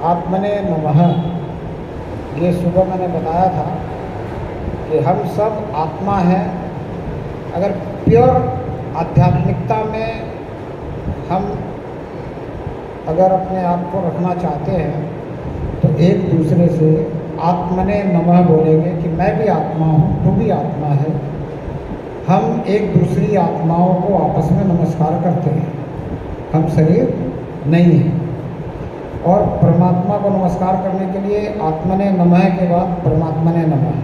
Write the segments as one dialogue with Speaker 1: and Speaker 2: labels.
Speaker 1: आत्मने नमः। ये सुबह मैंने बताया था कि हम सब आत्मा हैं। अगर प्योर आध्यात्मिकता में हम अगर अपने आप को रखना चाहते हैं तो एक दूसरे से आत्मने नमः बोलेंगे कि मैं भी आत्मा हूँ, तू भी आत्मा है। हम एक दूसरी आत्माओं को आपस में नमस्कार करते हैं। हम शरीर नहीं है। और परमात्मा को नमस्कार करने के लिए आत्मने नमः के बाद परमात्मने नमः।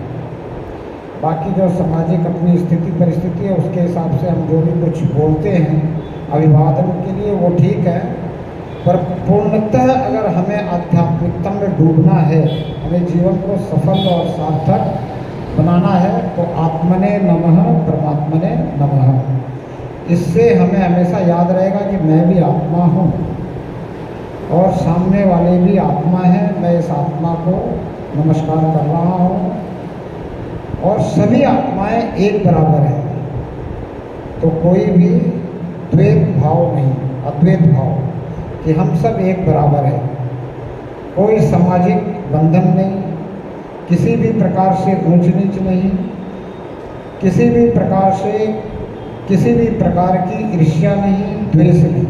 Speaker 1: बाकी जो सामाजिक अपनी स्थिति परिस्थिति है उसके हिसाब से हम जो भी कुछ बोलते हैं अभिवादन के लिए वो ठीक है, पर पूर्णतः अगर हमें आध्यात्मिकता में डूबना है, हमें जीवन को सफल और सार्थक बनाना है तो आत्मने नमः परमात्मने नमः। इससे हमें हमेशा याद रहेगा कि मैं भी आत्मा हूँ और सामने वाले भी आत्मा है। मैं इस आत्मा को नमस्कार कर रहा हूँ और सभी आत्माएं एक बराबर हैं। तो कोई भी द्वैत भाव नहीं, अद्वैत भाव कि हम सब एक बराबर हैं। कोई सामाजिक बंधन नहीं, किसी भी प्रकार से ऊंच नीच नहीं, किसी भी प्रकार से किसी भी प्रकार की ईर्ष्या नहीं, द्वेष नहीं,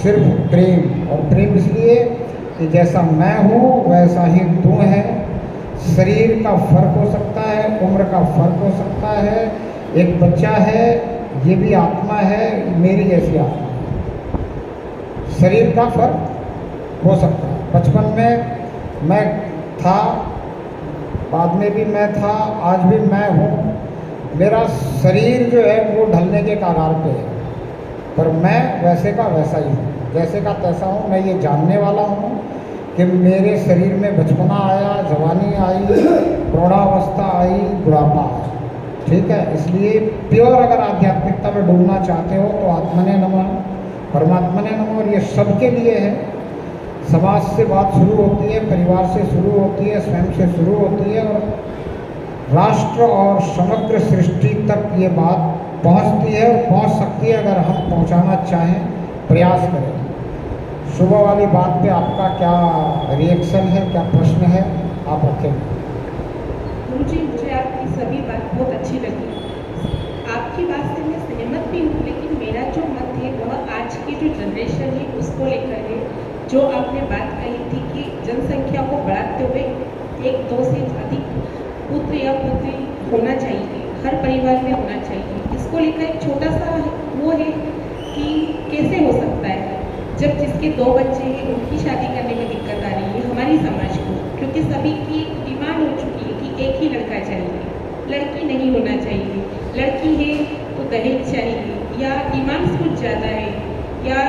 Speaker 1: सिर्फ प्रेम। और प्रेम इसलिए कि जैसा मैं हूँ वैसा ही तू है। शरीर का फर्क हो सकता है, उम्र का फर्क हो सकता है। एक बच्चा है, ये भी आत्मा है, मेरी जैसी आत्मा है। शरीर का फर्क हो सकता है। बचपन में मैं था, बाद में भी मैं था, आज भी मैं हूँ। मेरा शरीर जो है वो ढलने के कगार पे है, पर मैं वैसे का वैसा ही हूँ, जैसे का तैसा हूँ। मैं ये जानने वाला हूँ कि मेरे शरीर में बचपना आया, जवानी आई, प्रौढ़ावस्था आई, बुढ़ापा आया। ठीक है, इसलिए प्योर अगर आध्यात्मिकता में डूबना चाहते हो तो आत्मने नमः परमात्मने नमः। और ये सबके लिए है। समाज से बात शुरू होती है, परिवार से शुरू होती है, स्वयं से शुरू होती है और राष्ट्र और समग्र सृष्टि तक ये बात पहुंचती है और पहुंच सकती है अगर हम पहुंचाना चाहें, प्रयास करें। सुबह वाली बात पे आपका क्या रिएक्शन है, क्या प्रश्न है, आप रखें।
Speaker 2: मुझे आपकी सभी बात बहुत अच्छी लगी। आपकी बात से मैं सहमत भी हूँ, लेकिन मेरा जो मत है वह आज की जो जनरेशन है उसको लेकर है। जो आपने बात कही थी कि जनसंख्या को बढ़ाते हुए 1-2 से अधिक पुत्र या पुत्री होना चाहिए, हर परिवार में होना चाहिए। इसको लेकर एक छोटा सा वो है कि कैसे हो सकता है जब जिसके 2 बच्चे हैं उनकी शादी करने में दिक्कत आ रही है हमारी समाज को, क्योंकि सभी की डिमांड हो चुकी है कि एक ही लड़का चाहिए, लड़की नहीं होना चाहिए। लड़की है तो दहेज चाहिए, या डिमांड्स कुछ ज़्यादा है, या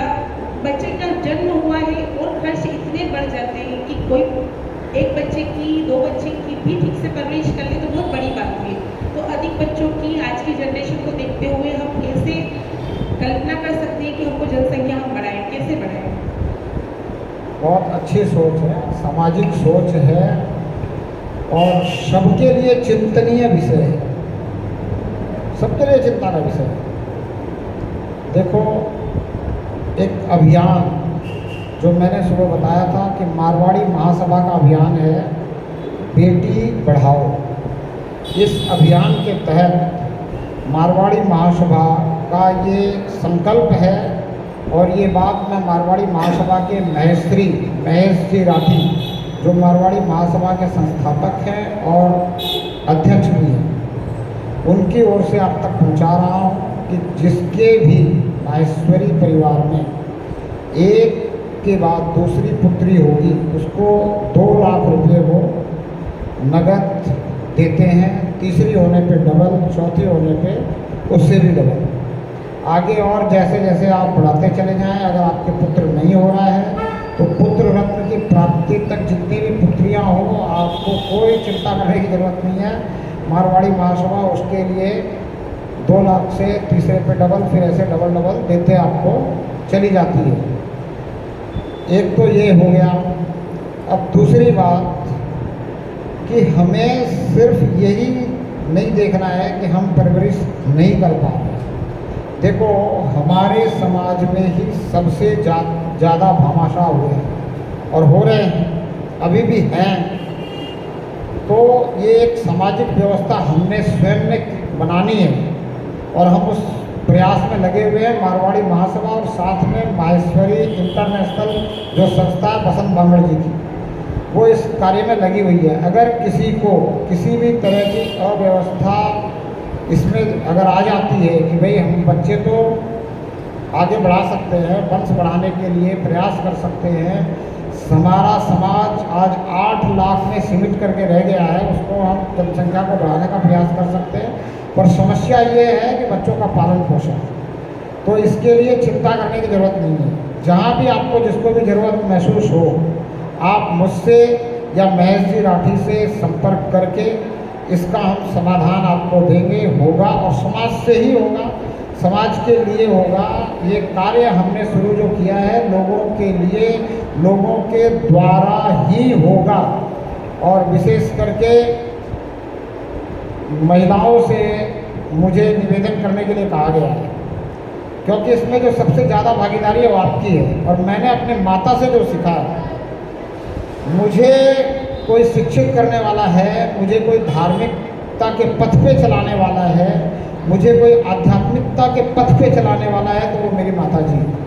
Speaker 2: बच्चे का जन्म हुआ है और खर्च इतने बढ़ जाते हैं कि कोई एक बच्चे की 2 बच्चे की भी ठीक से परवरिश कर ले तो बहुत बड़ी बात है। तो अधिक बच्चों की आज की जनरेशन को देखते हुए हम कैसे कल्पना कर सकते हैं कि हमको जनसंख्या हम बढ़ाएं, कैसे बढ़ाएं?
Speaker 1: बहुत अच्छी सोच है, सामाजिक सोच है और सबके लिए चिंतनीय विषय है, सबके लिए चिंता का विषय है। देखो, एक अभियान जो मैंने सुबह बताया था कि मारवाड़ी महासभा का अभियान है बेटी बढ़ाओ। इस अभियान के तहत मारवाड़ी महासभा का ये संकल्प है और ये बात मैं मारवाड़ी महासभा के महेश्री महेश जी राठी, जो मारवाड़ी महासभा के संस्थापक हैं और अध्यक्ष भी हैं, उनकी ओर से आप तक पहुंचा रहा हूं कि जिसके भी माहेश्वरी परिवार में एक के बाद दूसरी पुत्री होगी उसको 2 लाख रुपये वो नगद देते हैं। तीसरी होने पे डबल, चौथी होने पे उससे भी डबल। आगे और जैसे जैसे आप बढ़ाते चले जाएं, अगर आपके पुत्र नहीं हो रहा है तो पुत्र रत्न की प्राप्ति तक जितनी भी पुत्रियां हो, आपको कोई चिंता करने की ज़रूरत नहीं है। मारवाड़ी महासभा उसके लिए 2 लाख से तीसरे पे डबल, फिर ऐसे डबल डबल देते आपको चली जाती है। एक तो ये हो गया। अब दूसरी बात कि हमें सिर्फ यही नहीं देखना है कि हम परवरिश नहीं कर पा रहे। देखो, हमारे समाज में ही सबसे ज़्यादा भामाशाह हुए हैं। और हो रहे हैं, अभी भी हैं। तो ये एक सामाजिक व्यवस्था हमने स्वयं ने बनानी है और हम उस प्रयास में लगे हुए हैं। मारवाड़ी महासभा और साथ में माहेश्वरी इंटरनेशनल जो संस्था है बसंत बांगड़ जी की, वो इस कार्य में लगी हुई है। अगर किसी को किसी भी तरह की अव्यवस्था इसमें अगर आ जाती है कि भाई हम बच्चे तो आगे बढ़ा सकते हैं, वंश बढ़ाने के लिए प्रयास कर सकते हैं, हमारा समाज आज 8 लाख में सीमित करके रह गया है, उसको हम जनसंख्या को बढ़ाने का प्रयास कर सकते हैं, पर समस्या ये है कि बच्चों का पालन पोषण। तो इसके लिए चिंता करने की ज़रूरत नहीं है। जहाँ भी आपको जिसको भी ज़रूरत महसूस हो, आप मुझसे या महेश जी राठी से संपर्क करके इसका हम समाधान आपको देंगे। होगा और समाज से ही होगा, समाज के लिए होगा। ये कार्य हमने शुरू जो किया है लोगों के लिए, लोगों के द्वारा ही होगा। और विशेष करके महिलाओं से मुझे निवेदन करने के लिए कहा गया है, क्योंकि इसमें जो सबसे ज़्यादा भागीदारी है वो आपकी है। और मैंने अपने माता से जो सीखा है, मुझे कोई शिक्षित करने वाला है, मुझे कोई धार्मिकता के पथ पे चलाने वाला है, मुझे कोई आध्यात्मिकता के पथ पे चलाने वाला है, तो वो मेरी माता जी है।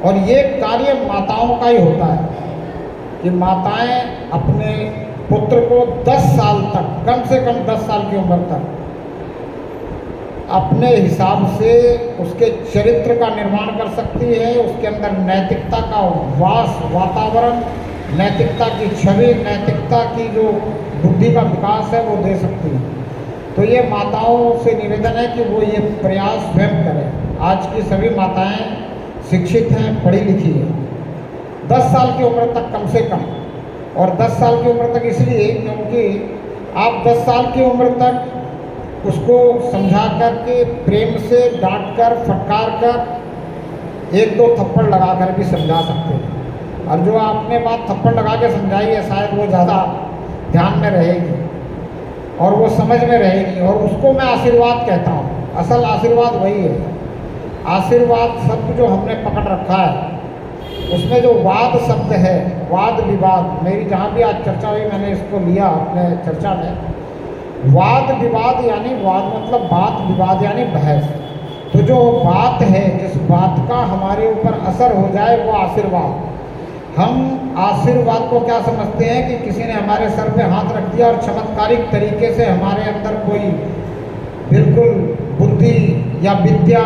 Speaker 1: और ये कार्य माताओं का ही होता है कि माताएं अपने पुत्र को 10 साल तक, कम से कम 10 साल की उम्र तक अपने हिसाब से उसके चरित्र का निर्माण कर सकती है, उसके अंदर नैतिकता का वातावरण, नैतिकता की छवि, नैतिकता की जो बुद्धि का विकास है वो दे सकती है। तो ये माताओं से निवेदन है कि वो ये प्रयास स्वयं करें। आज की सभी माताएं शिक्षित हैं, पढ़ी लिखी हैं, 10 साल की उम्र तक कम से कम। और 10 साल की उम्र तक इसलिए क्योंकि आप 10 साल की उम्र तक उसको समझा कर के, प्रेम से डांट कर, फटकार कर, 1-2 थप्पड़ लगा कर भी समझा सकते हैं। और जो आपने बात थप्पड़ लगा के समझाई है, शायद वो ज़्यादा ध्यान में रहेगी और वो समझ में रहेगी, और उसको मैं आशीर्वाद कहता हूँ। असल आशीर्वाद वही है। आशीर्वाद शब्द जो हमने पकड़ रखा है, उसमें जो वाद शब्द है, वाद विवाद, मेरी जहाँ भी आज चर्चा हुई मैंने इसको लिया अपने चर्चा में। वाद विवाद यानी वाद मतलब बात, विवाद यानी बहस। तो जो बात है, जिस बात का हमारे ऊपर असर हो जाए वो आशीर्वाद। हम आशीर्वाद को क्या समझते हैं कि किसी ने हमारे सर पे हाथ रख दिया और चमत्कारिक तरीके से हमारे अंदर कोई बिल्कुल बुद्धि या विद्या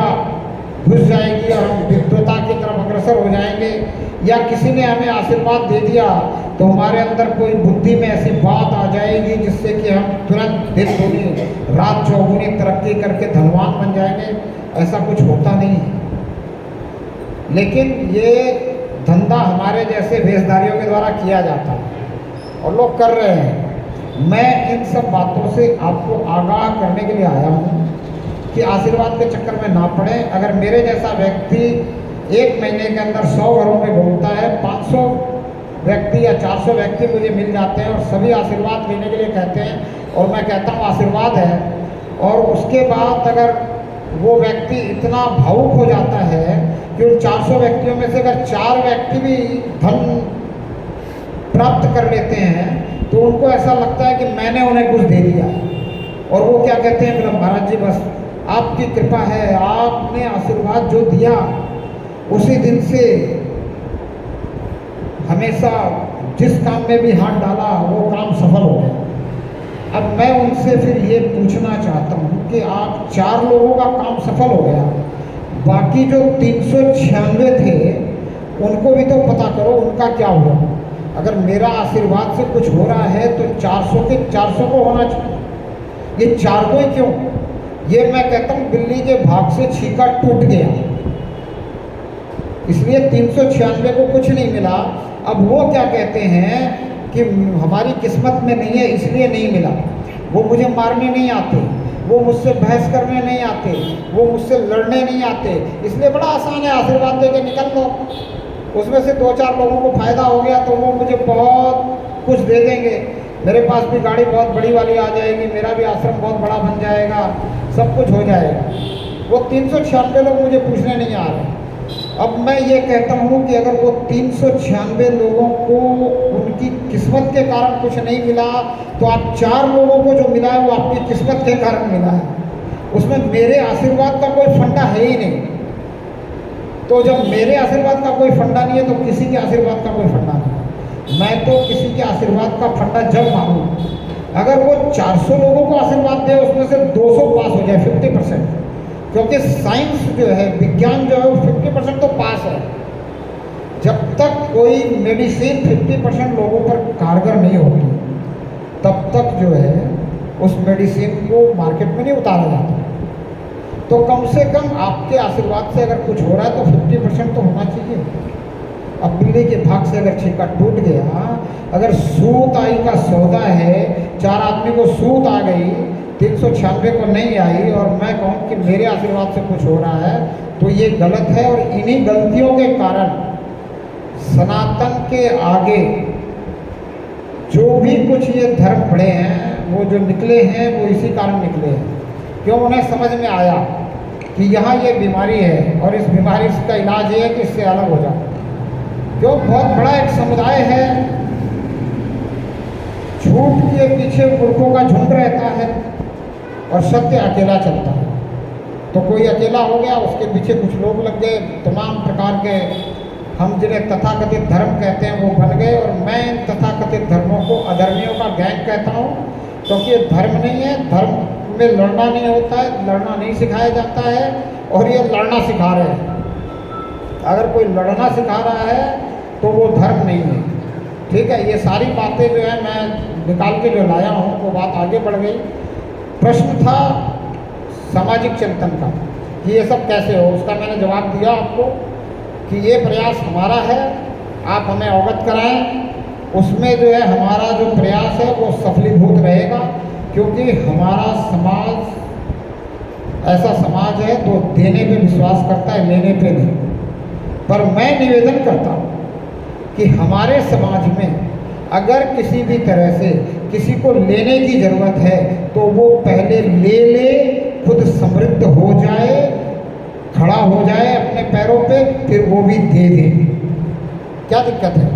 Speaker 1: घुस जाएगी और हम विद्वता की तरफ अग्रसर हो जाएंगे, या किसी ने हमें आशीर्वाद दे दिया तो हमारे अंदर कोई बुद्धि में ऐसी बात आ जाएगी जिससे कि हम तुरंत दिन दूनी रात चौगुनी तरक्की करके धनवान बन जाएंगे। ऐसा कुछ होता नहीं है। लेकिन ये धंधा हमारे जैसे वेशधारियों के द्वारा किया जाता है और लोग कर रहे हैं। मैं इन सब बातों से आपको आगाह करने के लिए आया हूँ कि आशीर्वाद के चक्कर में ना पड़े। अगर मेरे जैसा व्यक्ति 1 महीने के अंदर 100 घरों में घूमता है, 500 व्यक्ति या 400 व्यक्ति मुझे मिल जाते हैं और सभी आशीर्वाद लेने के लिए कहते हैं और मैं कहता हूँ आशीर्वाद है, और उसके बाद अगर वो व्यक्ति इतना भावुक हो जाता है कि उन 400 व्यक्तियों में से अगर 4 व्यक्ति भी धन प्राप्त कर लेते हैं तो उनको ऐसा लगता है कि मैंने उन्हें कुछ दे दिया। और वो क्या कहते हैं, बोला महाराज जी बस आपकी कृपा है, आपने आशीर्वाद जो दिया उसी दिन से हमेशा जिस काम में भी हाथ डाला वो काम सफल हो गया। अब मैं उनसे फिर ये पूछना चाहता हूँ कि आप 4 लोगों का काम सफल हो गया, बाकी जो 396 थे उनको भी तो पता करो उनका क्या हुआ। अगर मेरा आशीर्वाद से कुछ हो रहा है तो 400 के 400 को होना चाहिए। ये 4 को ही क्यों? ये मैं कहता हूँ बिल्ली के भाग से छीका टूट गया, इसलिए 396 को कुछ नहीं मिला। अब वो क्या कहते हैं कि हमारी किस्मत में नहीं है इसलिए नहीं मिला। वो मुझे मारने नहीं आते, वो मुझसे बहस करने नहीं आते, वो मुझसे लड़ने नहीं आते, इसलिए बड़ा आसान है आशीर्वाद दे के निकल लो। उसमें से 2-4 लोगों को फ़ायदा हो गया तो वो मुझे बहुत कुछ दे देंगे, मेरे पास भी गाड़ी बहुत बड़ी वाली आ जाएगी, मेरा भी आश्रम बहुत बड़ा बन जाएगा, सब कुछ हो जाएगा। वो 396 लोग मुझे पूछने नहीं आ रहे। अब मैं ये कहता हूँ कि अगर वो 396 लोगों को उनकी किस्मत के कारण कुछ नहीं मिला, तो आप 4 लोगों को जो मिला है वो आपकी किस्मत के कारण मिला है। उसमें मेरे आशीर्वाद का कोई फंडा है ही नहीं। तो जब मेरे आशीर्वाद का कोई फंडा नहीं है तो किसी के आशीर्वाद का कोई फंडा नहीं। मैं तो किसी के आशीर्वाद का फंडा जब मांगूँ, अगर वो 400 लोगों को आशीर्वाद दे, उसमें से 200 पास हो जाए, 50%, क्योंकि साइंस जो है, विज्ञान जो है, वो 50% तो पास है। जब तक कोई मेडिसिन 50% लोगों पर कारगर नहीं होती, तब तक जो है उस मेडिसिन को मार्केट में नहीं उतारा जाता। तो कम से कम आपके आशीर्वाद से अगर कुछ हो रहा है तो 50% तो होना चाहिए। अब बिल्ली के भाग से अगर छीका टूट गया, अगर सूत आई का सौदा है, 4 आदमी को सूत आ गई, 396 को नहीं आई, और मैं कहूँ कि मेरे आशीर्वाद से कुछ हो रहा है, तो ये गलत है। और इन्हीं गलतियों के कारण सनातन के आगे जो भी कुछ ये धर्म पड़े हैं, वो जो निकले हैं, वो इसी कारण निकले हैं। क्यों? उन्हें समझ में आया कि यहाँ ये बीमारी है और इस बीमारी का इलाज ये है कि इससे अलग हो जाओ। क्यों? बहुत बड़ा एक समुदाय है, झूठ के पीछे मूर्खों का झुंड रहता है और सत्य अकेला चलता है। तो कोई अकेला हो गया, उसके पीछे कुछ लोग लग गए, तमाम प्रकार के हम जिन्हें तथाकथित धर्म कहते हैं वो बन गए। और मैं इन तथाकथित धर्मों को अधर्मियों का गैंग कहता हूँ, क्योंकि ये धर्म नहीं है। धर्म में लड़ना नहीं होता है, लड़ना नहीं सिखाया जाता है, और ये लड़ना सिखा रहे हैं। अगर कोई लड़ना सिखा रहा है तो वो धर्म नहीं है। ठीक है, ये सारी बातें जो है मैं निकाल के जो लाया हूँ, वो बात आगे बढ़ गई। प्रश्न था सामाजिक चिंतन का कि ये सब कैसे हो, उसका मैंने जवाब दिया आपको कि ये प्रयास हमारा है, आप हमें अवगत कराएं। उसमें जो है हमारा जो प्रयास है वो सफलीभूत रहेगा, क्योंकि हमारा समाज ऐसा समाज है जो देने पे विश्वास करता है, लेने पे नहीं। पर मैं निवेदन करता हूँ कि हमारे समाज में अगर किसी भी तरह से किसी को लेने की ज़रूरत है तो वो पहले ले, खुद समृद्ध हो जाए, खड़ा हो जाए अपने पैरों पे, फिर वो भी दे दे। क्या दिक्कत है?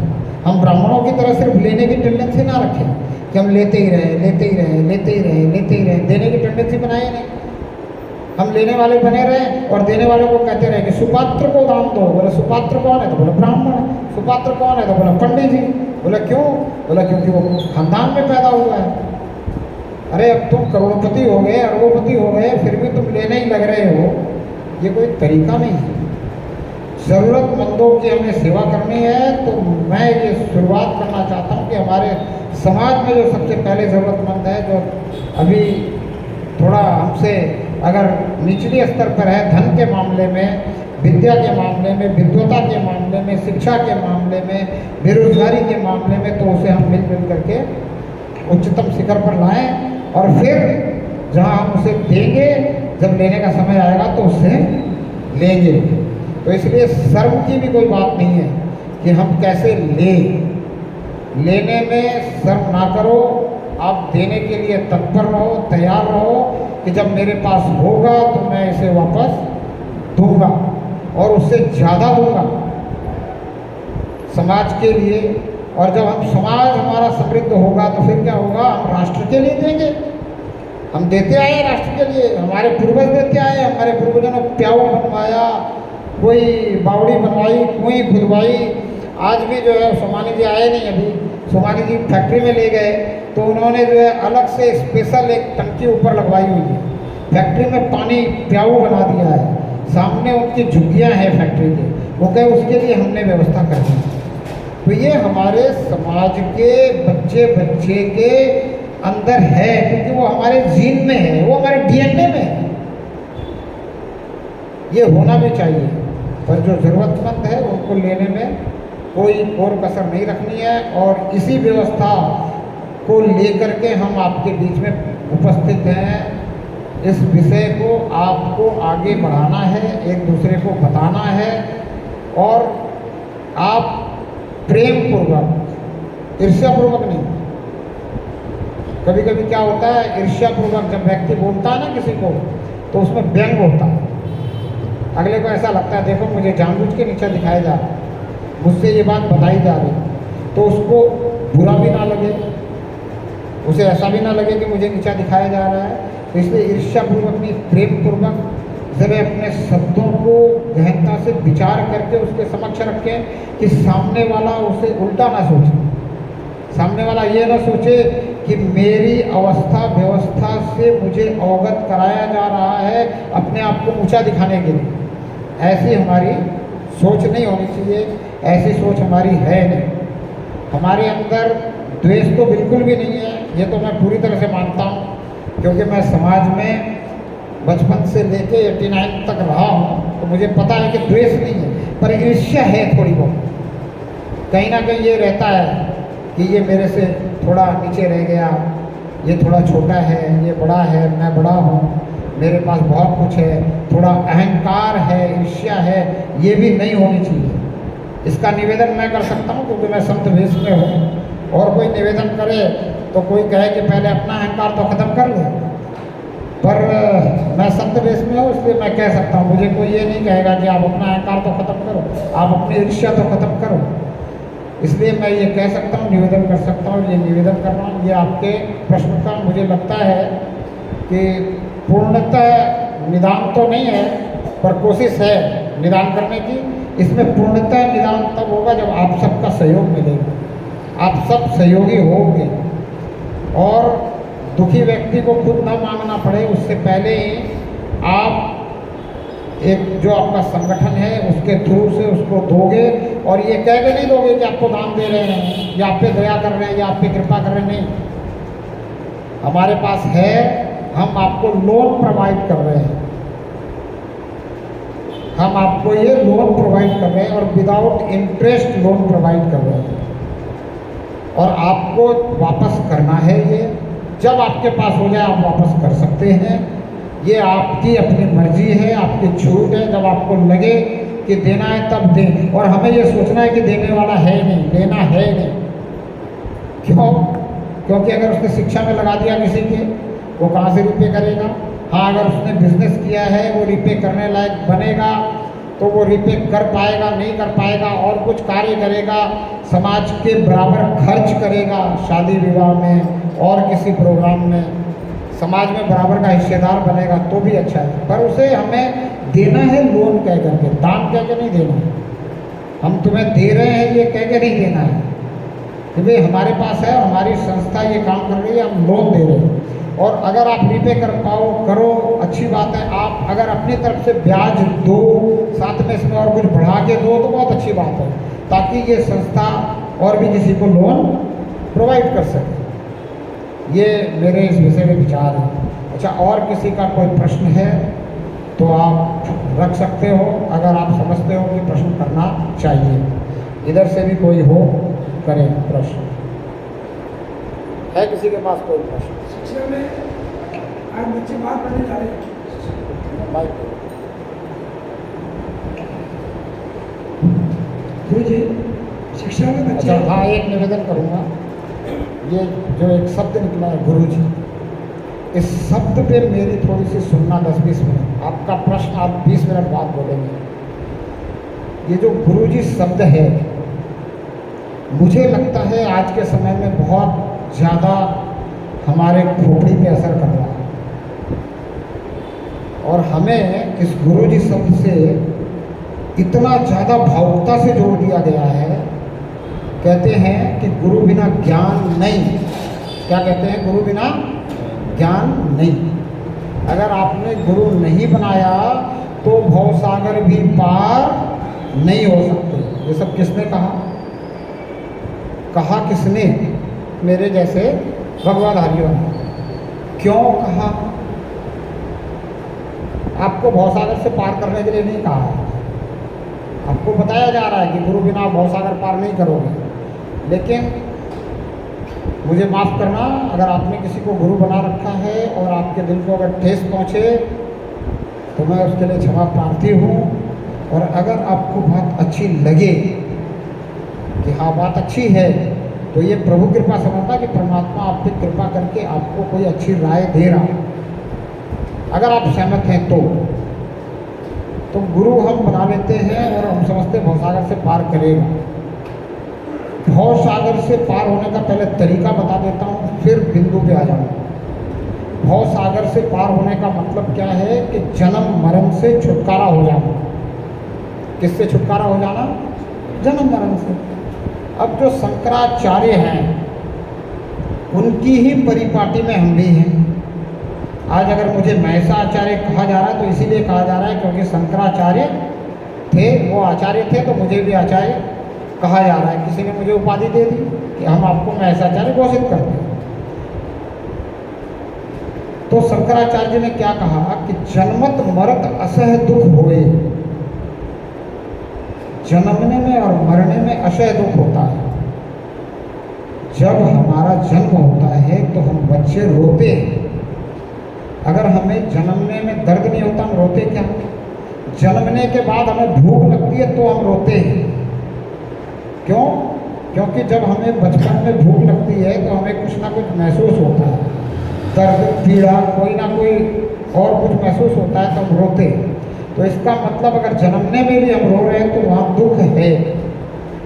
Speaker 1: हम ब्राह्मणों की तरह सिर्फ लेने की टेंडेंसी ना रखें कि हम लेते ही रहे, लेते ही रहे, लेते ही रहे, लेते ही रहे, देने की टेंडेंसी बनाए नहीं। हम लेने वाले बने रहे और देने वाले को कहते रहे कि सुपात्र को दान दो। बोले सुपात्र कौन है? तो बोले ब्राह्मण है। सुपात्र कौन है? तो बोला पंडित जी। बोला क्यों? बोला क्योंकि वो खानदान में पैदा हुआ है। अरे अब तुम करोड़पति हो गए, अरबोपति हो गए, फिर भी तुम लेने ही लग रहे हो, ये कोई तरीका नहीं है। ज़रूरतमंदों की हमें सेवा करनी है। तो मैं ये शुरुआत करना चाहता हूँ कि हमारे समाज में जो सबसे पहले ज़रूरतमंद है, जो अभी थोड़ा हमसे अगर निचली स्तर पर है, धन के मामले में, विद्या के मामले में, विद्वता के मामले में, शिक्षा के मामले में, बेरोजगारी के मामले में, तो उसे हम मिल करके उच्चतम शिखर पर लाएं। और फिर जहाँ हम उसे देंगे, जब लेने का समय आएगा तो उससे लेंगे। तो इसलिए शर्म की भी कोई बात नहीं है कि हम कैसे लेने में शर्म ना करो। आप देने के लिए तत्पर रहो, तैयार रहो कि जब मेरे पास होगा तो मैं इसे वापस दूंगा, और उससे ज़्यादा दूंगा समाज के लिए। और जब हम समाज हमारा समृद्ध होगा तो फिर क्या होगा? हम राष्ट्र के लिए देंगे। हम देते आए राष्ट्र के लिए, हमारे पूर्वज देते आए। हमारे पूर्वजों ने प्याऊ बनवाया, कोई बावड़ी बनवाई, कुएं खुदवाई। आज भी जो है सोमानी जी आए नहीं, अभी सोमानी जी फैक्ट्री में ले गए तो उन्होंने जो है अलग से स्पेशल एक टंकी ऊपर लगवाई हुई है। फैक्ट्री में पानी प्याऊ बना दिया है, सामने उनकी झुग्गियाँ हैं फैक्ट्री की, वो कहे उसके लिए हमने व्यवस्था कर दी। तो ये हमारे समाज के बच्चे के अंदर है, क्योंकि वो हमारे जीन में है, वो हमारे डीएनए में है। ये होना भी चाहिए। पर जो ज़रूरतमंद है उनको लेने में कोई और कसर नहीं रखनी है। और इसी व्यवस्था को लेकर के हम आपके बीच में उपस्थित हैं। इस विषय को आपको आगे बढ़ाना है, एक दूसरे को बताना है, और आप प्रेम पूर्वक, ईर्ष्यापूर्वक नहीं। कभी कभी क्या होता है, ईर्ष्यापूर्वक जब व्यक्ति बोलता है ना किसी को, तो उसमें व्यंग होता है। अगले को ऐसा लगता है देखो मुझे जानबूझ के नीचा दिखाया जा रहा है, मुझसे ये बात बताई जा रही है, तो उसको बुरा भी ना लगे, उसे ऐसा भी ना लगे कि मुझे नीचा दिखाया जा रहा है। तो इसलिए ईर्ष्यापूर्वक नहीं, प्रेमपूर्वक जब अपने शब्दों को गहनता से विचार करके उसके समक्ष रखें कि सामने वाला उसे उल्टा ना सोचे, सामने वाला ये ना सोचे कि मेरी अवस्था व्यवस्था से मुझे अवगत कराया जा रहा है अपने आप को ऊंचा दिखाने के लिए। ऐसी हमारी सोच नहीं होनी चाहिए, ऐसी सोच हमारी है नहीं। हमारे अंदर द्वेष तो बिल्कुल भी नहीं है, ये तो मैं पूरी तरह से मानता हूँ, क्योंकि मैं समाज में बचपन से लेके 89 तक रहा हूँ, तो मुझे पता है कि द्वेष नहीं है, पर ईर्ष्या है थोड़ी बहुत। कहीं ना कहीं ये रहता है कि ये मेरे से थोड़ा नीचे रह गया, ये थोड़ा छोटा है, ये बड़ा है, मैं बड़ा हूँ, मेरे पास बहुत कुछ है, थोड़ा अहंकार है, ईर्ष्या है, ये भी नहीं होनी चाहिए। इसका निवेदन मैं कर सकता हूँ क्योंकि मैं संत वेश में हूँ, और कोई निवेदन करे तो कोई कहे कि पहले अपना अहंकार तो ख़त्म कर ले, पर मैं संत वेश में हूँ इसलिए मैं कह सकता हूँ। मुझे कोई ये नहीं कहेगा कि आप अपना अहंकार तो ख़त्म करो, आप अपनी ईर्ष्या तो ख़त्म करो। इसलिए मैं ये कह सकता हूँ, निवेदन कर सकता हूँ, ये निवेदन कर रहा हूँ। ये आपके प्रश्न का मुझे लगता है कि पूर्णतः निदान तो नहीं है, पर कोशिश है निदान करने की। इसमें पूर्णतः निदान तब होगा जब आप सबका सहयोग मिलेगा, आप सब सहयोगी होंगे, और दुखी व्यक्ति को खुद न मांगना पड़े उससे पहले ही आप एक जो आपका संगठन है उसके थ्रू से उसको दोगे, और ये कह के नहीं दोगे कि आपको दान दे रहे हैं या आप पे दया कर रहे हैं या आप पे कृपा कर रहे हैं। नहीं, हमारे पास है, हम आपको लोन प्रोवाइड कर रहे हैं, हम आपको ये लोन प्रोवाइड कर रहे हैं, और विदाउट इंटरेस्ट लोन प्रोवाइड कर रहे हैं, और आपको वापस करना है। ये जब आपके पास हो जाए आप वापस कर सकते हैं, ये आपकी अपनी मर्जी है, आपकी छूट है। जब आपको लगे कि देना है तब दें, और हमें ये सोचना है कि देने वाला है नहीं, लेना है नहीं। क्यों? क्योंकि अगर उसने शिक्षा में लगा दिया किसी के, वो कहाँ से रिपे करेगा? हाँ, अगर उसने बिजनेस किया है, वो रिपे करने लायक बनेगा तो वो रिपे कर पाएगा, नहीं कर पाएगा, और कुछ कार्य करेगा, समाज के बराबर खर्च करेगा, शादी विवाह में और किसी प्रोग्राम में समाज में बराबर का हिस्सेदार बनेगा तो भी अच्छा है। पर उसे हमें देना है लोन कह करके, दान कह के नहीं देना है। हम तुम्हें दे रहे हैं ये कह के नहीं देना है कि भाई हमारे पास है, हमारी संस्था ये काम कर रही है, हम लोन दे रहे हैं। और अगर आप रिपे कर पाओ, करो, अच्छी बात है। आप अगर अपनी तरफ से ब्याज दो, साथ में इसमें और कुछ बढ़ा के दो तो बहुत अच्छी बात है, ताकि ये संस्था और भी किसी को लोन प्रोवाइड कर सके। ये मेरे इस विषय में विचार है। अच्छा, और किसी का कोई प्रश्न है तो आप रख सकते हो, अगर आप समझते हो कि प्रश्न करना चाहिए। इधर से भी कोई हो, करें प्रश्न। है किसी के पास कोई प्रश्न?
Speaker 3: शिक्षा में आज बच्चे बाहर पढ़ने जा रहे हैं।
Speaker 1: बाइक
Speaker 3: गुरु जी, शिक्षा में बच्चे।
Speaker 1: अच्छा, हाँ, एक निवेदन करूँगा। ये जो एक शब्द निकला है गुरु जी, इस शब्द पे मेरी थोड़ी सी सुनना 10-20 मिनट। आपका प्रश्न आप 20 मिनट बाद बोलेंगे। ये जो गुरु जी शब्द है, मुझे लगता है आज के समय में बहुत ज़्यादा हमारे खोपड़ी पे असर कर रहा है, और हमें इस गुरु जी शब्द से इतना ज़्यादा भावुकता से जोड़ दिया गया है। कहते हैं कि गुरु बिना ज्ञान नहीं। क्या कहते हैं? गुरु बिना ज्ञान नहीं। अगर आपने गुरु नहीं बनाया तो भवसागर भी पार नहीं हो सकते। ये सब किसने कहा? कहा किसने? मेरे जैसे भगवाधारियों ने। क्यों कहा? आपको भवसागर से पार करने के लिए नहीं कहा है, आपको बताया जा रहा है कि गुरु बिना भवसागर पार नहीं करोगे। लेकिन मुझे माफ़ करना, अगर आपने किसी को गुरु बना रखा है और आपके दिल को अगर ठेस पहुँचे तो मैं उसके लिए क्षमा प्रार्थी हूँ। और अगर आपको बात अच्छी लगे कि हाँ बात अच्छी है, तो ये प्रभु कृपा समझना कि परमात्मा आप पे कृपा करके आपको कोई अच्छी राय दे रहा है। अगर आप सहमत हैं तो तो गुरु हम बना लेते हैं और हम समझते भवसागर से पार करेगा। भवसागर से पार होने का पहले तरीका बता देता हूँ, फिर बिंदु पे आ जाऊँगा। भवसागर से पार होने का मतलब क्या है कि जन्म मरण से छुटकारा हो जाना। किससे छुटकारा हो जाना? जन्म मरण से। अब जो शंकराचार्य हैं उनकी ही परिपाटी में हम भी हैं। आज अगर मुझे महसाचार्य कहा जा रहा है तो इसीलिए कहा जा रहा है क्योंकि शंकराचार्य थे, वो आचार्य थे, तो मुझे भी आचार्य कहा जा रहा है। किसी ने मुझे उपाधि दे दी कि हम आपको महसाचार्य घोषित करते हैं। तो शंकराचार्य ने क्या कहा कि जन्मत मरत असह दुख होए। जन्मने में और मरने में असह दुख होता है। जब हमारा जन्म होता है तो हम बच्चे रोते हैं। अगर हमें जन्मने में दर्द नहीं होता हम रोते क्या? जन्मने के बाद हमें भूख लगती है तो हम रोते हैं। क्यों? क्योंकि जब हमें बचपन में भूख लगती है तो हमें कुछ ना कुछ महसूस होता है, दर्द, पीड़ा, कोई ना कोई और कुछ महसूस होता है तो हम रोते हैं। तो इसका मतलब अगर जन्मने में भी हम रो रहे हैं तो वहाँ दुख है।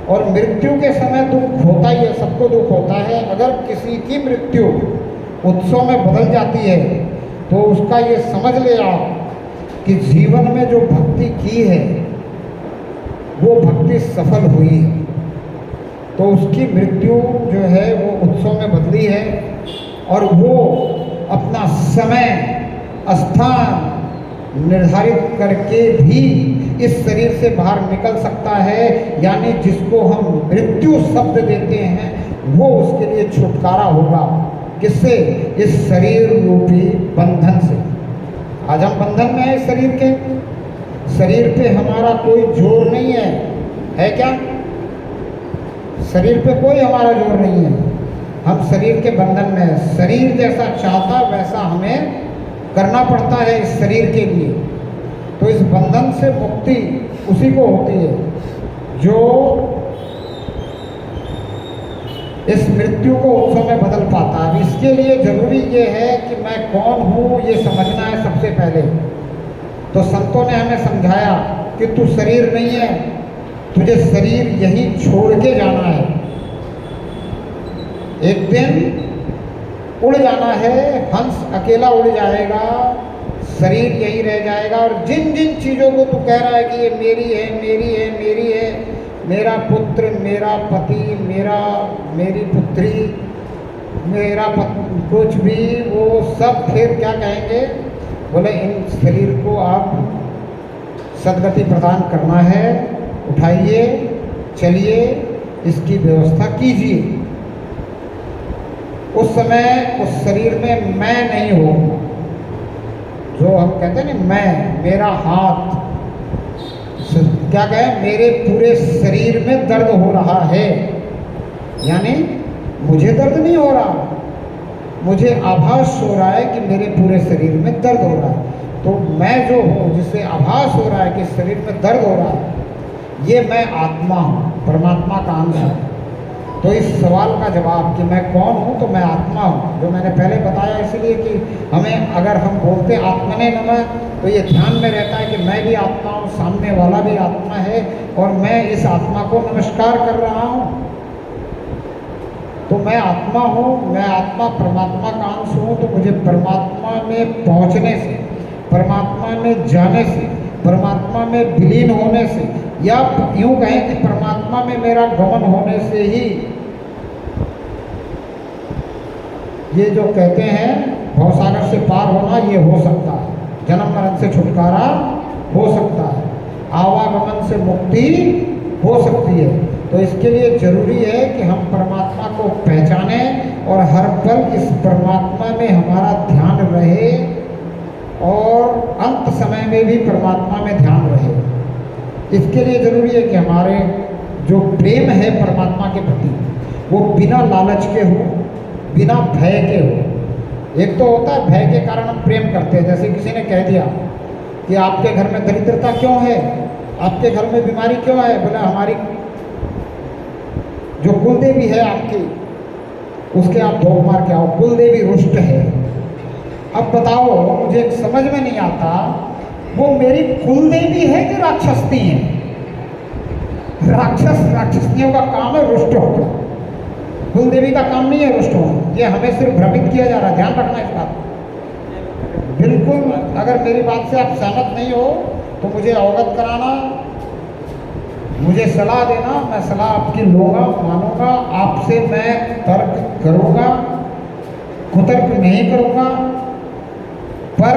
Speaker 1: और मृत्यु के समय दुख होता ही है, सबको दुख होता है। अगर किसी की मृत्यु उत्सव में बदल जाती है तो उसका ये समझ ले आप कि जीवन में जो भक्ति की है वो भक्ति सफल हुई है। तो उसकी मृत्यु जो है वो उत्सव में बदली है और वो अपना समय, स्थान निर्धारित करके भी इस शरीर से बाहर निकल सकता है। यानी जिसको हम मृत्यु शब्द देते हैं वो उसके लिए छुटकारा होगा। किससे? इस शरीर रूपी बंधन से। आज हम बंधन में हैं शरीर के। शरीर पे हमारा कोई जोर नहीं है क्या? शरीर पे कोई हमारा जोर नहीं है। हम शरीर के बंधन में हैं। शरीर जैसा चाहता वैसा हमें करना पड़ता है इस शरीर के लिए। तो इस बंधन से मुक्ति उसी को होती है जो इस मृत्यु को उत्सव में बदल पाता है। इसके लिए जरूरी ये है कि मैं कौन हूँ ये समझना है सबसे पहले। तो संतों ने हमें समझाया कि तू शरीर नहीं है, तुझे शरीर यहीं छोड़ के जाना है। एक दिन उड़ जाना है, हंस अकेला उड़ जाएगा, शरीर यही रह जाएगा। और जिन जिन चीज़ों को तू कह रहा है कि ये मेरी है, मेरी है, मेरी है, मेरा पुत्र, मेरा पति, मेरी पुत्री, मेरा कुछ भी, वो सब फिर क्या कहेंगे? बोले इन शरीर को आप सद्गति प्रदान करना है, उठाइए, चलिए, इसकी व्यवस्था कीजिए। उस समय उस शरीर में मैं नहीं हूँ। जो हम कहते हैं ना, मैं, मेरा हाथ, क्या कहें, मेरे पूरे शरीर में दर्द हो रहा है। यानी मुझे दर्द नहीं हो रहा, मुझे आभास हो रहा है कि मेरे पूरे शरीर में दर्द हो रहा है। तो मैं जो हूँ, जिससे आभास हो रहा है कि शरीर में दर्द हो रहा है, ये मैं आत्मा हूँ, परमात्मा का अंश है। तो इस सवाल का जवाब कि मैं कौन हूँ, तो मैं आत्मा हूँ, जो मैंने पहले बताया। इसलिए कि हमें अगर हम बोलते आत्मने नमः तो ये ध्यान में रहता है कि मैं भी आत्मा हूँ, सामने वाला भी आत्मा है और मैं इस आत्मा को नमस्कार कर रहा हूँ। तो मैं आत्मा हूँ, मैं आत्मा परमात्मा का अंश हूँ। तो मुझे परमात्मा में पहुँचने से, परमात्मा में जाने से, परमात्मा में विलीन होने से, या यूँ कहें कि परमात्मा में मेरा गमन होने से ही ये जो कहते हैं भवसागर से पार होना, ये हो सकता है। जन्म मरण से छुटकारा हो सकता है, आवागमन से मुक्ति हो सकती है। तो इसके लिए जरूरी है कि हम परमात्मा को पहचानें और हर पल इस परमात्मा में हमारा ध्यान रहे और अंत समय में भी परमात्मा में ध्यान रहे। इसके लिए जरूरी है कि हमारे जो प्रेम है परमात्मा के प्रति वो बिना लालच के हो, बिना भय के हो। एक तो होता है भय के कारण हम प्रेम करते हैं। जैसे किसी ने कह दिया कि आपके घर में दरिद्रता क्यों है, आपके घर में बीमारी क्यों है? बोला हमारी जो कुलदेवी है आपकी, उसके आप भोग मार के आओ, कुलदेवी रुष्ट है। अब बताओ, मुझे समझ में नहीं आता वो मेरी कुल देवी है कि राक्षसनी है? राक्षसनियों का काम है रुष्ट होना, कुल देवी का काम नहीं है रुष्ट होना। ये हमें सिर्फ भ्रमित किया जा रहा है, ध्यान रखना इस बात। बिल्कुल, अगर मेरी बात से आप सहमत नहीं हो तो मुझे अवगत कराना, मुझे सलाह देना, मैं सलाह आपकी लूँगा, मानूंगा, आपसे मैं तर्क करूँगा, कुतर्क नहीं करूँगा, पर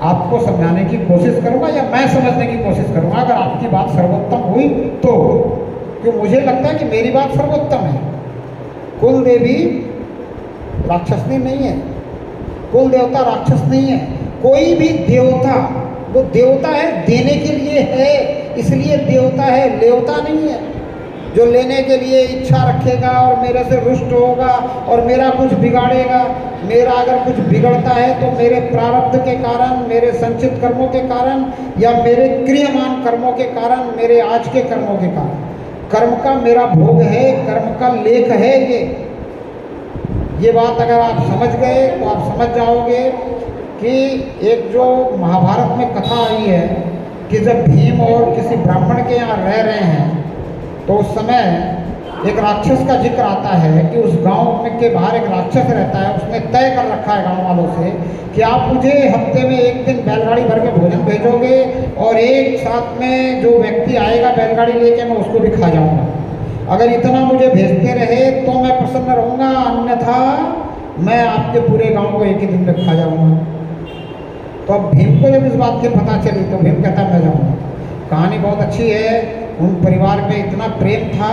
Speaker 1: आपको समझाने की कोशिश करूँगा या मैं समझने की कोशिश करूँगा अगर आपकी बात सर्वोत्तम हुई तो। क्यों मुझे लगता है कि मेरी बात सर्वोत्तम है। कुल देवी राक्षसनी नहीं है, कुल देवता राक्षस नहीं है। कोई भी देवता वो देवता है देने के लिए है, इसलिए देवता है, लेवता नहीं है जो लेने के लिए इच्छा रखेगा और मेरे से रुष्ट होगा और मेरा कुछ बिगाड़ेगा। मेरा अगर कुछ बिगड़ता है तो मेरे प्रारब्ध के कारण, मेरे संचित कर्मों के कारण या मेरे क्रियमान कर्मों के कारण, मेरे आज के कर्मों के कारण। कर्म का मेरा भोग है, कर्म का लेख है ये बात अगर आप समझ गए तो आप समझ जाओगे कि एक जो महाभारत में कथा आई है कि जब भीम और किसी ब्राह्मण के यहाँ रह रहे हैं तो उस समय एक राक्षस का जिक्र आता है कि उस गांव में के बाहर एक राक्षस रहता है, उसने तय कर रखा है गांव वालों से कि आप मुझे हफ्ते में एक दिन बैलगाड़ी भर के भोजन भेजोगे और एक साथ में जो व्यक्ति आएगा बैलगाड़ी लेके मैं उसको भी खा जाऊंगा। अगर इतना मुझे भेजते रहे तो मैं प्रसन्न रहूँगा, अन्यथा मैं आपके पूरे गांव को एक ही दिन में खा जाऊँगा। तो अब भीम को जब इस बात की पता चली तो भीम कहता मैं जाऊँगा। कहानी बहुत अच्छी है। उन परिवार में इतना प्रेम था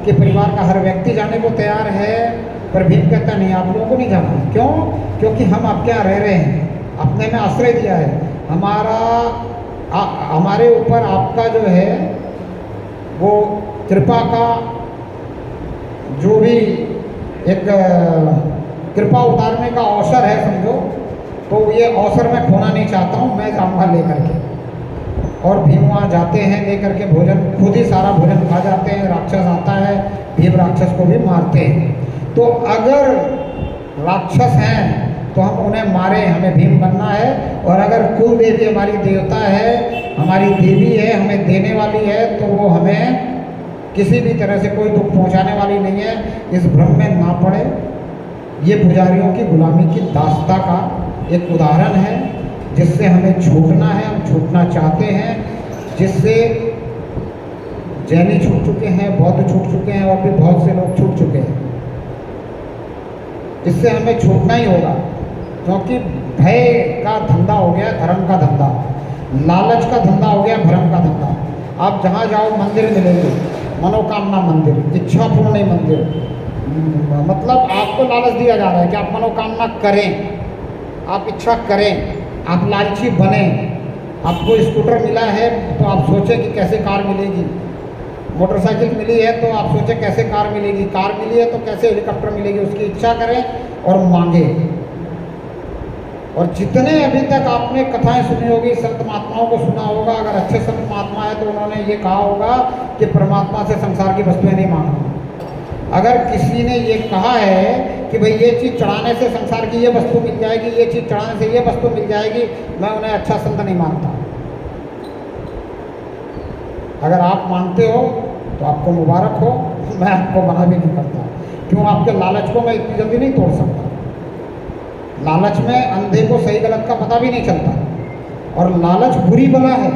Speaker 1: कि परिवार का हर व्यक्ति जाने को तैयार है, पर भीम कहता नहीं, आप लोगों को नहीं जाना। क्यों? क्योंकि हम आपके यहाँ रह रहे हैं, अपने में आश्रय दिया है, हमारे ऊपर आपका जो है वो कृपा का जो भी एक कृपा उतारने का अवसर है समझो, तो ये अवसर मैं खोना नहीं चाहता हूँ, मैं जाऊँगा लेकर के। और भीम वहाँ जाते हैं लेकर के भोजन, खुद ही सारा भोजन खा जाते हैं। राक्षस आता है, भीम राक्षस को भी मारते हैं। तो अगर राक्षस हैं तो हम उन्हें मारें, हमें भीम बनना है। और अगर कुल देवी हमारी देवता है, हमारी देवी है, हमें देने वाली है, तो वो हमें किसी भी तरह से कोई दुख पहुंचाने वाली नहीं है। इस भ्रम में ना पड़े। ये पुजारियों की गुलामी की दास्ता का एक उदाहरण है जिससे हमें छूटना है, हम छूटना चाहते हैं, जिससे जैनी छूट चुके हैं, बौद्ध छूट चुके हैं और भी बहुत से लोग छूट चुके हैं। इससे हमें छूटना ही होगा, क्योंकि भय का धंधा हो गया धर्म का धंधा, लालच का धंधा हो गया भ्रम का धंधा। आप जहाँ जाओ मंदिर मिलेंगे, मनोकामना मंदिर, इच्छा पूर्णी मंदिर, मतलब आपको लालच दिया जा रहा है कि आप मनोकामना करें, आप इच्छा करें, आप लालची बने। आपको स्कूटर मिला है तो आप सोचें कि कैसे कार मिलेगी, मोटरसाइकिल मिली है तो आप सोचें कैसे कार मिलेगी, कार मिली है तो कैसे हेलीकॉप्टर मिलेगी, उसकी इच्छा करें और मांगे। और जितने अभी तक आपने कथाएं सुनी होगी, संत महात्माओं को सुना होगा, अगर अच्छे संत महात्मा है तो उन्होंने ये कहा होगा कि परमात्मा से संसार की वस्तुएं नहीं मांगनी। अगर किसी ने ये कहा है कि भाई ये चीज़ चढ़ाने से संसार की ये वस्तु मिल जाएगी, ये चीज़ चढ़ाने से ये वस्तु मिल जाएगी, मैं उन्हें अच्छा संत नहीं मानता। अगर आप मानते हो तो आपको मुबारक हो, मैं आपको मना भी नहीं करता। क्यों? आपके लालच को मैं इतनी जल्दी नहीं तोड़ सकता। लालच में अंधे को सही गलत का पता भी नहीं चलता। और लालच बुरी बला है,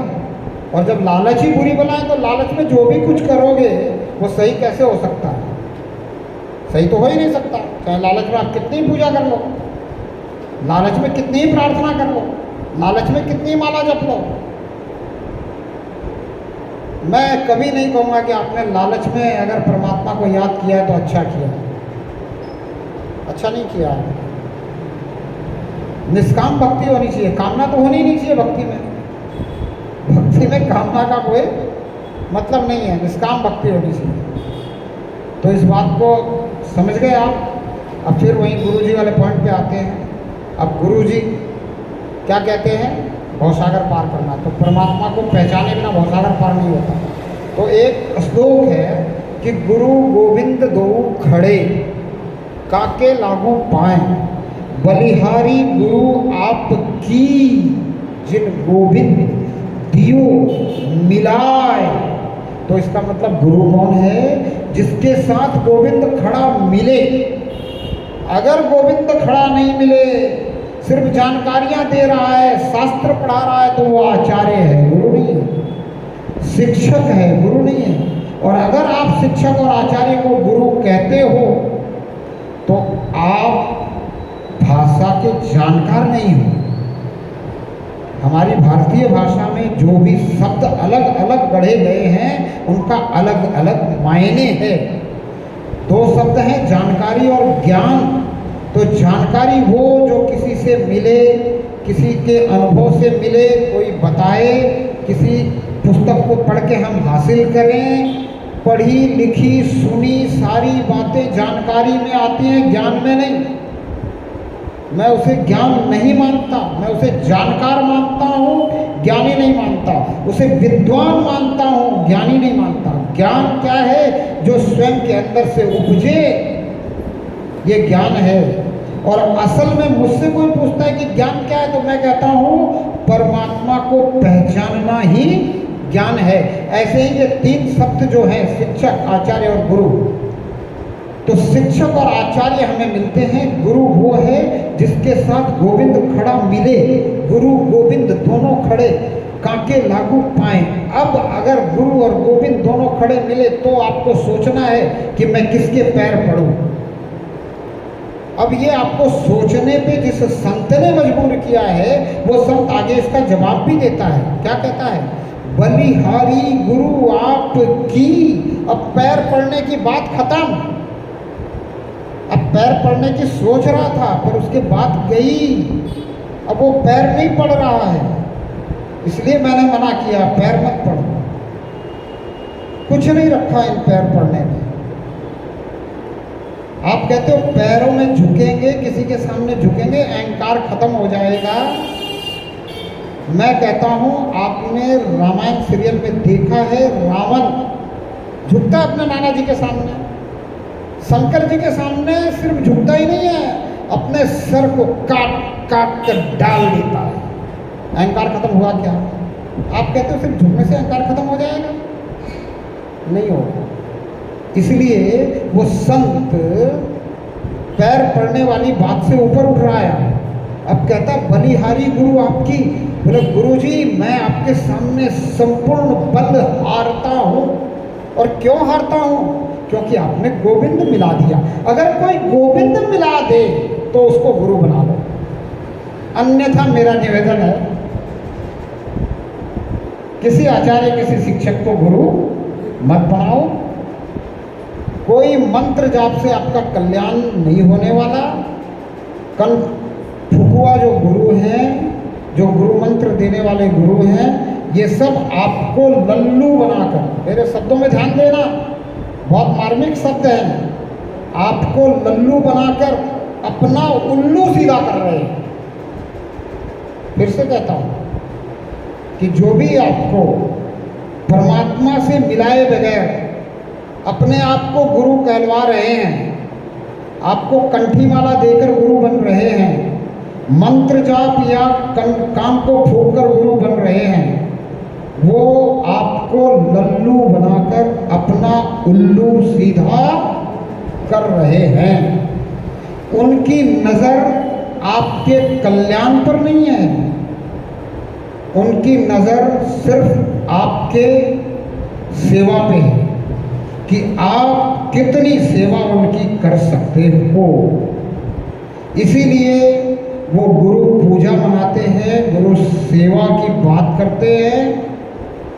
Speaker 1: और जब लालच ही बुरी बला है तो लालच में जो भी कुछ करोगे वो सही कैसे हो सकता है? सही तो हो ही नहीं सकता। चाहे लालच में आप कितनी पूजा कर लो, लालच में कितनी ही प्रार्थना कर लो, लालच में कितनी माला जप लो, मैं कभी नहीं कहूँगा कि आपने लालच में अगर परमात्मा को याद किया है तो अच्छा किया, अच्छा नहीं किया है। निष्काम भक्ति होनी चाहिए, कामना तो होनी नहीं चाहिए भक्ति में। भक्ति में कामना का कोई मतलब नहीं है, निष्काम भक्ति होनी चाहिए। तो इस बात को समझ गए आप। अब फिर वहीं गुरुजी वाले पॉइंट पे आते हैं। अब गुरुजी क्या कहते हैं? भवसागर पार करना। तो परमात्मा को पहचाने बिना भवसागर पार नहीं होता। तो एक श्लोक है कि गुरु गोविंद दो खड़े काके लागू पाएं, बलिहारी गुरु आपकी जिन गोविंद दियो मिलाए। तो इसका मतलब गुरु कौन है? जिसके साथ गोविंद खड़ा मिले। अगर गोविंद खड़ा नहीं मिले, सिर्फ जानकारियां दे रहा है, शास्त्र पढ़ा रहा है, तो वो आचार्य है, गुरु नहीं है। शिक्षक है, गुरु नहीं है। और अगर आप शिक्षक और आचार्य को गुरु कहते हो तो आप भाषा के जानकार नहीं हो। हमारी भारतीय भाषा में जो भी शब्द अलग अलग गढ़े गए हैं उनका अलग अलग मायने है। दो शब्द हैं, जानकारी और ज्ञान। तो जानकारी वो जो किसी से मिले, किसी के अनुभव से मिले, कोई बताए, किसी पुस्तक को पढ़ के हम हासिल करें। पढ़ी लिखी सुनी सारी बातें जानकारी में आती हैं, ज्ञान में नहीं। मैं उसे ज्ञान नहीं मानता, मैं उसे जानकार मानता हूँ, ज्ञानी नहीं मानता। उसे विद्वान मानता हूँ, ज्ञानी नहीं मानता। ज्ञान क्या है? जो स्वयं के अंदर से उपजे, ये ज्ञान है। और असल में मुझसे कोई पूछता है कि ज्ञान क्या है, तो मैं कहता हूँ परमात्मा को पहचानना ही ज्ञान है। ऐसे ही ये तीन शब्द जो हैं, शिक्षक, आचार्य और गुरु, तो शिक्षक और आचार्य हमें मिलते हैं। गुरु वो है जिसके साथ गोविंद खड़ा मिले। गुरु गोविंद दोनों खड़े कांके लागू पाएं। अब अगर गुरु और गोविंद दोनों खड़े मिले तो आपको सोचना है कि मैं किसके पैर पड़ूं। अब ये आपको सोचने पे जिस संत ने मजबूर किया है, वो संत आगे इसका जवाब भी देता है। क्या कहता है? बलिहारी गुरु आप की। अब पैर पड़ने की बात खत्म। अब पैर पड़ने की सोच रहा था, पर उसके बाद गई। अब वो पैर नहीं पड़ रहा है, इसलिए मैंने मना किया, पैर मत पड़ो। कुछ नहीं रखा इन पैर पड़ने में। आप कहते हो पैरों में झुकेंगे, किसी के सामने झुकेंगे, अहंकार खत्म हो जाएगा। मैं कहता हूं, आपने रामायण सीरियल में देखा है, रावण झुकता अपने नाना जी के सामने। शंकर जी के सामने सिर्फ झुकता ही नहीं है, अपने सर को काट काट कर डाल देता है। अहंकार खत्म हुआ क्या? आप कहते हो सिर्फ झुकने से अहंकार खत्म हो जाएगा? नहीं होगा। इसलिए वो संत पैर पड़ने वाली बात से ऊपर उठ रहा है। अब कहता बलिहारी गुरु आपकी। बोले गुरु जी, मैं आपके सामने संपूर्ण बल हारता हूँ। और क्यों हारता हूँ? क्योंकि आपने गोविंद मिला दिया। अगर कोई गोविंद मिला दे तो उसको गुरु बना लो, अन्यथा मेरा निवेदन है किसी आचार्य, किसी शिक्षक को गुरु मत बनाओ। कोई मंत्र जाप से आपका कल्याण नहीं होने वाला। कल फुकुआ जो गुरु हैं, जो गुरु मंत्र देने वाले गुरु हैं, ये सब आपको लल्लू बनाकर, मेरे शब्दों में ध्यान देना, बहुत मार्मिक शब्द हैं, आपको लल्लू बनाकर अपना उल्लू सीधा कर रहे हैं। फिर से कहता हूँ कि जो भी आपको परमात्मा से मिलाए बगैर अपने आप को गुरु कहलवा रहे हैं, आपको कंठी माला देकर गुरु बन रहे हैं, मंत्र जाप या काम को फूंक कर गुरु बन रहे हैं, वो आपको लल्लू बनाकर अपना उल्लू सीधा कर रहे हैं। उनकी नज़र आपके कल्याण पर नहीं है, उनकी नज़र सिर्फ आपके सेवा पे है कि आप कितनी सेवा उनकी कर सकते हो। इसीलिए वो गुरु पूजा मनाते हैं, गुरु सेवा की बात करते हैं।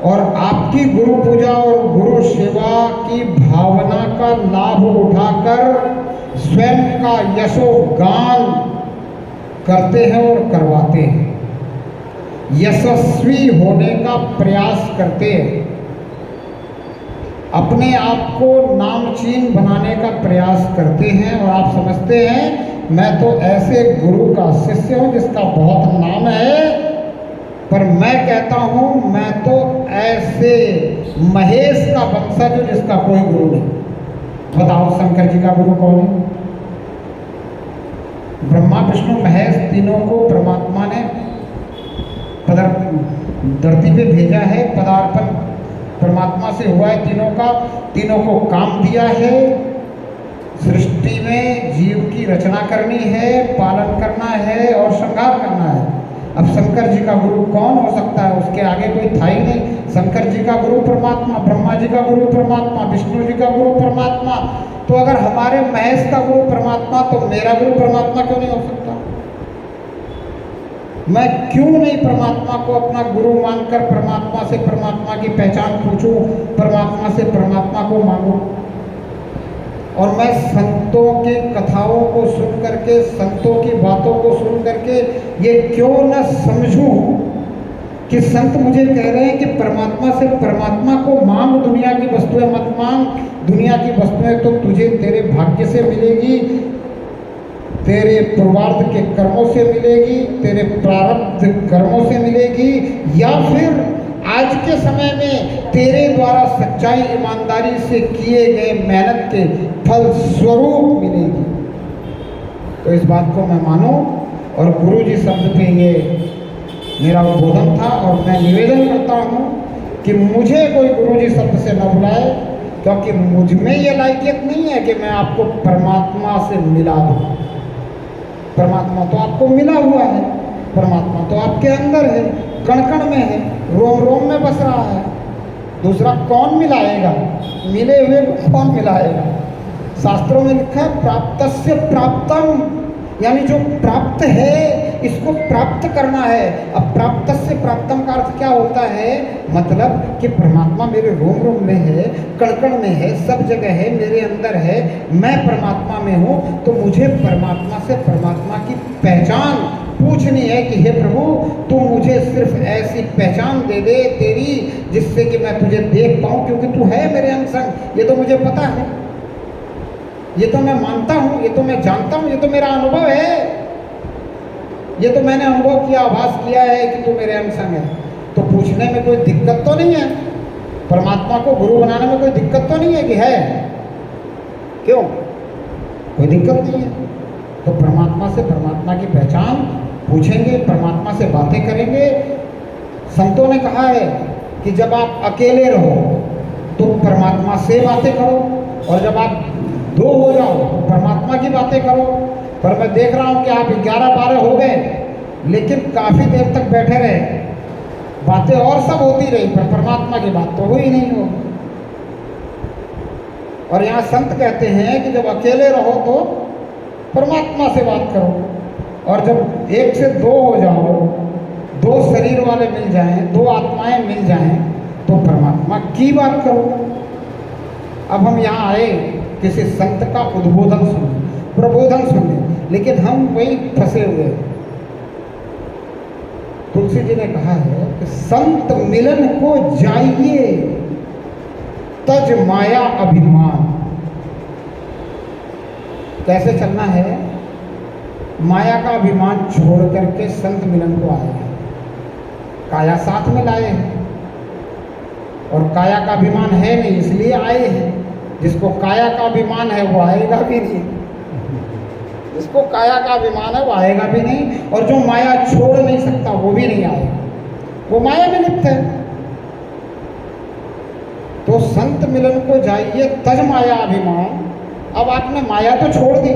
Speaker 1: और आपकी गुरु पूजा और गुरु सेवा की भावना का लाभ उठाकर स्वयं का यशोगान करते हैं और करवाते हैं, यशस्वी होने का प्रयास करते हैं, अपने आप को नामचीन बनाने का प्रयास करते हैं। और आप समझते हैं मैं तो ऐसे गुरु का शिष्य हूँ जिसका बहुत नाम है, पर मैं कहता हूँ मैं तो ऐसे महेश का वंशज हूँ जिसका कोई गुरु नहीं। बताओ शंकर जी का गुरु कौन है? ब्रह्मा विष्णु महेश तीनों को परमात्मा ने धरती पे भेजा है, पदार्पण परमात्मा से हुआ है तीनों का, तीनों को काम दिया है। सृष्टि में जीव की रचना करनी है, पालन करना है और श्रृंगार करना है। अब शंकर जी का गुरु कौन हो सकता है? उसके आगे कोई था ही नहीं। शंकर जी का गुरु परमात्मा, ब्रह्मा जी का गुरु परमात्मा, विष्णु जी का गुरु परमात्मा। तो अगर हमारे महेश का गुरु परमात्मा, तो मेरा गुरु परमात्मा क्यों नहीं हो सकता? मैं क्यों नहीं परमात्मा को अपना गुरु मानकर परमात्मा से परमात्मा की पहचान पूछूं, परमात्मा से परमात्मा को मांगूं? और मैं संतों की कथाओं को सुन करके, संतों की बातों को सुन करके ये क्यों न समझूं कि संत मुझे कह रहे हैं कि परमात्मा से परमात्मा को मांग, दुनिया की वस्तुएं मत मांग। दुनिया की वस्तुएं तो तुझे तेरे भाग्य से मिलेगी, तेरे पूर्वार्ध के कर्मों से मिलेगी, तेरे प्रारब्ध कर्मों से मिलेगी, या फिर आज के समय में तेरे द्वारा सच्चाई ईमानदारी से किए गए मेहनत के फल स्वरूप मिलेगी। तो इस बात को मैं मानूं, और गुरु जी शब्द पे ये मेरा उद्बोधन था। और मैं निवेदन करता हूँ कि मुझे कोई गुरु जी शब्द से न बुलाए, क्योंकि मुझ में ये लायकियत नहीं है कि मैं आपको परमात्मा से मिला दूँ। परमात्मा तो आपको मिला हुआ है, परमात्मा तो आपके अंदर है, कण कण में है, रोम रोम में बस रहा है। दूसरा कौन मिलाएगा? मिले हुए को कौन मिलाएगा? शास्त्रों में लिखा है प्राप्तस्य प्राप्तम, यानी जो प्राप्त है इसको प्राप्त करना है। अब प्राप्तस्य प्राप्तम का अर्थ क्या होता है? मतलब कि परमात्मा मेरे रोम रोम में है, कण कण में है, सब जगह है, मेरे अंदर है, मैं परमात्मा में हूँ। तो मुझे परमात्मा से परमात्मा की पहचान पूछनी है कि हे प्रभु, तू मुझे सिर्फ ऐसी पहचान दे दे तेरी, जिससे कि मैं तुझे देख पाऊँ, क्योंकि तू है मेरे अंग संग। ये तो मुझे पता है, ये तो मैं मानता हूँ, ये तो मैं जानता हूँ, ये तो मेरा अनुभव है, ये तो मैंने अनुभव किया, आभास किया है कि तू मेरे अंग संग है। तो पूछने में कोई दिक्कत तो नहीं है? परमात्मा को गुरु बनाने में कोई दिक्कत तो नहीं है कि है? क्यों? कोई दिक्कत नहीं है। तो परमात्मा से परमात्मा की पहचान पूछेंगे, परमात्मा से बातें करेंगे। संतों ने कहा है कि जब आप अकेले रहो तो परमात्मा से बातें करो, और जब आप दो हो जाओ तो परमात्मा की बातें करो। पर मैं देख रहा हूँ कि आप 11-12 हो गए, लेकिन काफ़ी देर तक बैठे रहे, बातें और सब होती रही, पर परमात्मा की बात तो हुई नहीं हो। और यहाँ संत कहते हैं कि जब अकेले रहो तो परमात्मा से बात करो, और जब 1 से 2 हो जाओ, 2 शरीर वाले मिल जाएं, 2 आत्माएं मिल जाएं, तो परमात्मा की बात करो। अब हम यहाँ आए किसी संत का उद्बोधन सुने, प्रबोधन सुने, लेकिन हम वही फंसे हुए। तुलसी जी ने कहा है कि संत मिलन को जाइए, तज माया अभिमान। कैसे चलना है? माया का अभिमान छोड़ करके संत मिलन को आए हैं। काया साथ में लाए हैं, और काया का अभिमान है नहीं इसलिए आए हैं। जिसको काया का अभिमान है वो आएगा भी नहीं, जिसको काया का अभिमान है वो आएगा भी नहीं, और जो माया छोड़ नहीं सकता वो भी नहीं आएगा, वो माया में लिप्त है। तो संत मिलन को जाइए, तज माया अभिमान। अब आपने माया तो छोड़ दी,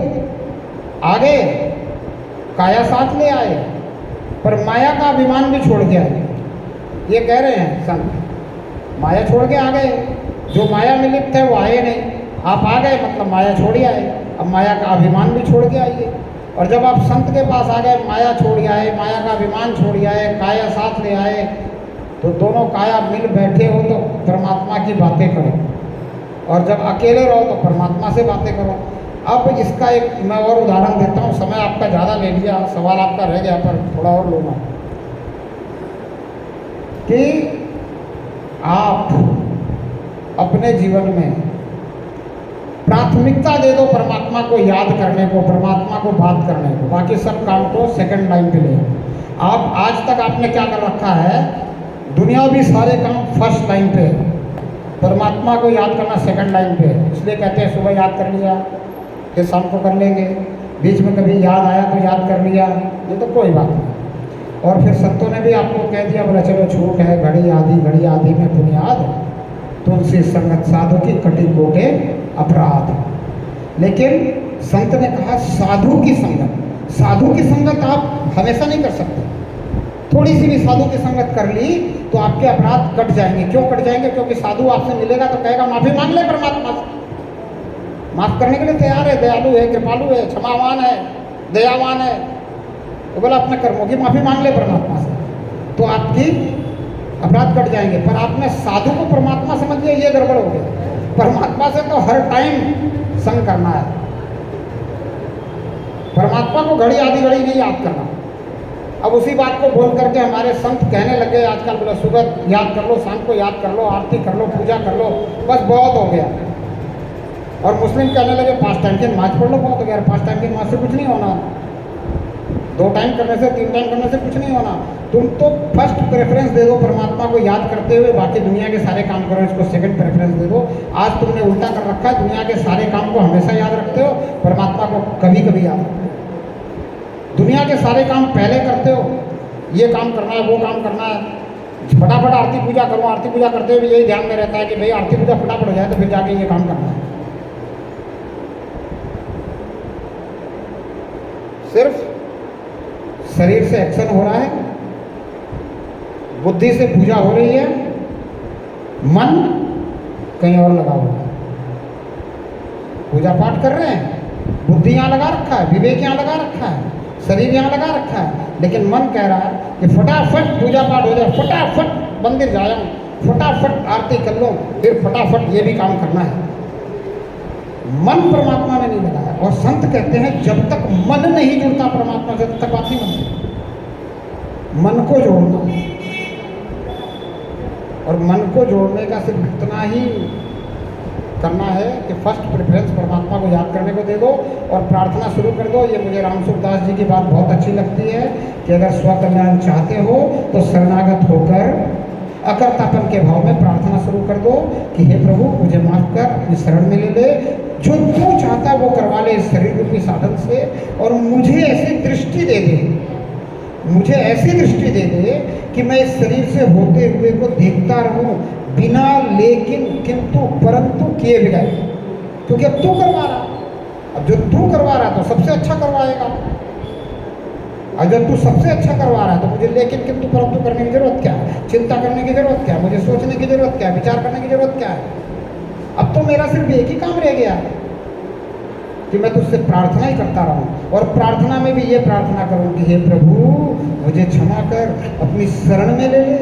Speaker 1: आगे काया साथ ले आए, पर माया का अभिमान भी छोड़ के आए। ये कह रहे हैं संत, माया छोड़ के आ गए, जो माया में लिप्त है वो आए नहीं, आप आ गए मतलब माया छोड़ आए। अब माया का अभिमान भी छोड़ के आइए। और जब आप संत के पास आ गए, माया छोड़ आए, माया का अभिमान छोड़ आए, काया साथ ले आए, तो दोनों काया मिल बैठे हो तो परमात्मा की बातें करो, और जब अकेले रहो तो परमात्मा से बातें करो। अब इसका एक मैं और उदाहरण देता हूँ, समय आपका ज़्यादा ले लिया, सवाल आपका रह गया, पर थोड़ा और लूँगा कि आप अपने जीवन में प्राथमिकता दे दो परमात्मा को याद करने को, परमात्मा को बात करने को, बाकी सब काम को सेकंड लाइन पे ले। आप आज तक आपने क्या कर रखा है? दुनियावी सारे काम फर्स्ट लाइन पे है, परमात्मा को याद करना सेकंड लाइन पे है। इसलिए कहते हैं सुबह याद कर लिया, फिर शाम को कर लेंगे, बीच में कभी याद आया तो याद कर लिया, ये तो कोई बात नहीं। और फिर संतों ने भी आपको कह दिया, बोला चलो छूट है, घड़ी आधी में बुनियाद, तुलसी संगत साधु की कटी कोटे अपराध। लेकिन संत ने कहा साधु की संगत आप हमेशा नहीं कर सकते। थोड़ी सी भी साधु की संगत कर ली तो आपके अपराध कट जाएंगे। क्यों कट जाएंगे? क्योंकि साधु आपसे मिलेगा तो कहेगा माफी मांग ले परमात्मा से, माफ करने के लिए तैयार है, दयालु है, कृपालु है, क्षमावान है, दयावान है। तो बोला अपने कर्मों की माफी मांग ले परमात्मा से, तो आपकी अपराध कट जाएंगे। पर आपने साधु को परमात्मा समझ लिया, ये गड़बड़ हो गया। परमात्मा से तो हर टाइम संग करना है, परमात्मा को घड़ी आधी घड़ी नहीं याद करना। अब उसी बात को बोल करके हमारे संत कहने लगे आजकल, बोला सुबह याद कर लो, शाम को याद कर लो, आरती कर लो, पूजा कर लो, बस बहुत हो गया। और मुस्लिम कहने लगे 5 टाइम की नमाज पढ़ लो, बहुत हो गया। 5 टाइम की नमाज से कुछ नहीं होना, 2 टाइम करने से, 3 टाइम करने से कुछ नहीं होना। तुम तो फर्स्ट प्रेफरेंस दे दो परमात्मा को याद करते हुए, बाकी दुनिया के सारे काम करो, इसको सेकंड प्रेफरेंस दे दो। आज तुमने उल्टा कर रखा है, दुनिया के सारे काम को हमेशा याद रखते हो, परमात्मा को कभी कभी याद रखते हो। दुनिया के सारे काम पहले करते हो, ये काम करना है, वो काम करना है, फटाफट आरती पूजा करो, आरती पूजा करते हुए यही ध्यान में रहता है कि भाई आरती पूजा फटाफट हो जाए तो फिर जाके ये काम करना है। सिर्फ शरीर से एक्शन हो रहा है, बुद्धि से पूजा हो रही है, मन कहीं और लगा हुआ है। पूजा पाठ कर रहे हैं, बुद्धि यहाँ लगा रखा है, विवेक यहाँ लगा रखा है, शरीर यहाँ लगा रखा है, लेकिन मन कह रहा है कि फटाफट पूजा पाठ हो जाए, फटाफट मंदिर जाऊँ, फटाफट आरती कर लूँ, फिर फटाफट ये भी काम करना है। मन परमात्मा में नहीं लगा है। और संत कहते हैं जब तक मन नहीं जुड़ता परमात्मा से तब तक बात नहीं बनती। मन को जोड़ना, और मन को जोड़ने का सिर्फ इतना ही करना है कि फर्स्ट प्रेफरेंस परमात्मा को याद करने को दे दो और प्रार्थना शुरू कर दो। ये मुझे राम सुखदास जी की बात बहुत अच्छी लगती है कि अगर स्वकल्याण चाहते हो तो शरणागत होकर अकर्तापन के भाव में प्रार्थना शुरू कर दो कि हे प्रभु मुझे माफ कर, अपनी शरण में ले ले, जो तू चाहता वो करवा ले इस शरीर रूपी साधन से, और मुझे ऐसी दृष्टि दे दे, मुझे ऐसी दृष्टि दे दे कि मैं इस शरीर से होते हुए को देखता रहूं, बिना लेकिन किंतु परंतु किए बिगाए। क्योंकि अब तू करवा रहा, अब जो तू करवा रहा तो सबसे अच्छा करवाएगा, और जब तू सबसे अच्छा करवा रहा है तो मुझे लेकिन किंतु परंतु करने की जरूरत क्या है, चिंता करने की जरूरत क्या है, मुझे सोचने की जरूरत क्या है, विचार करने की जरूरत क्या है। अब तो मेरा सिर्फ एक ही काम रह गया है कि मैं तुझसे प्रार्थना ही करता रहूं, और प्रार्थना में भी ये प्रार्थना करूं कि हे प्रभु मुझे क्षमा कर, अपनी शरण में ले ले,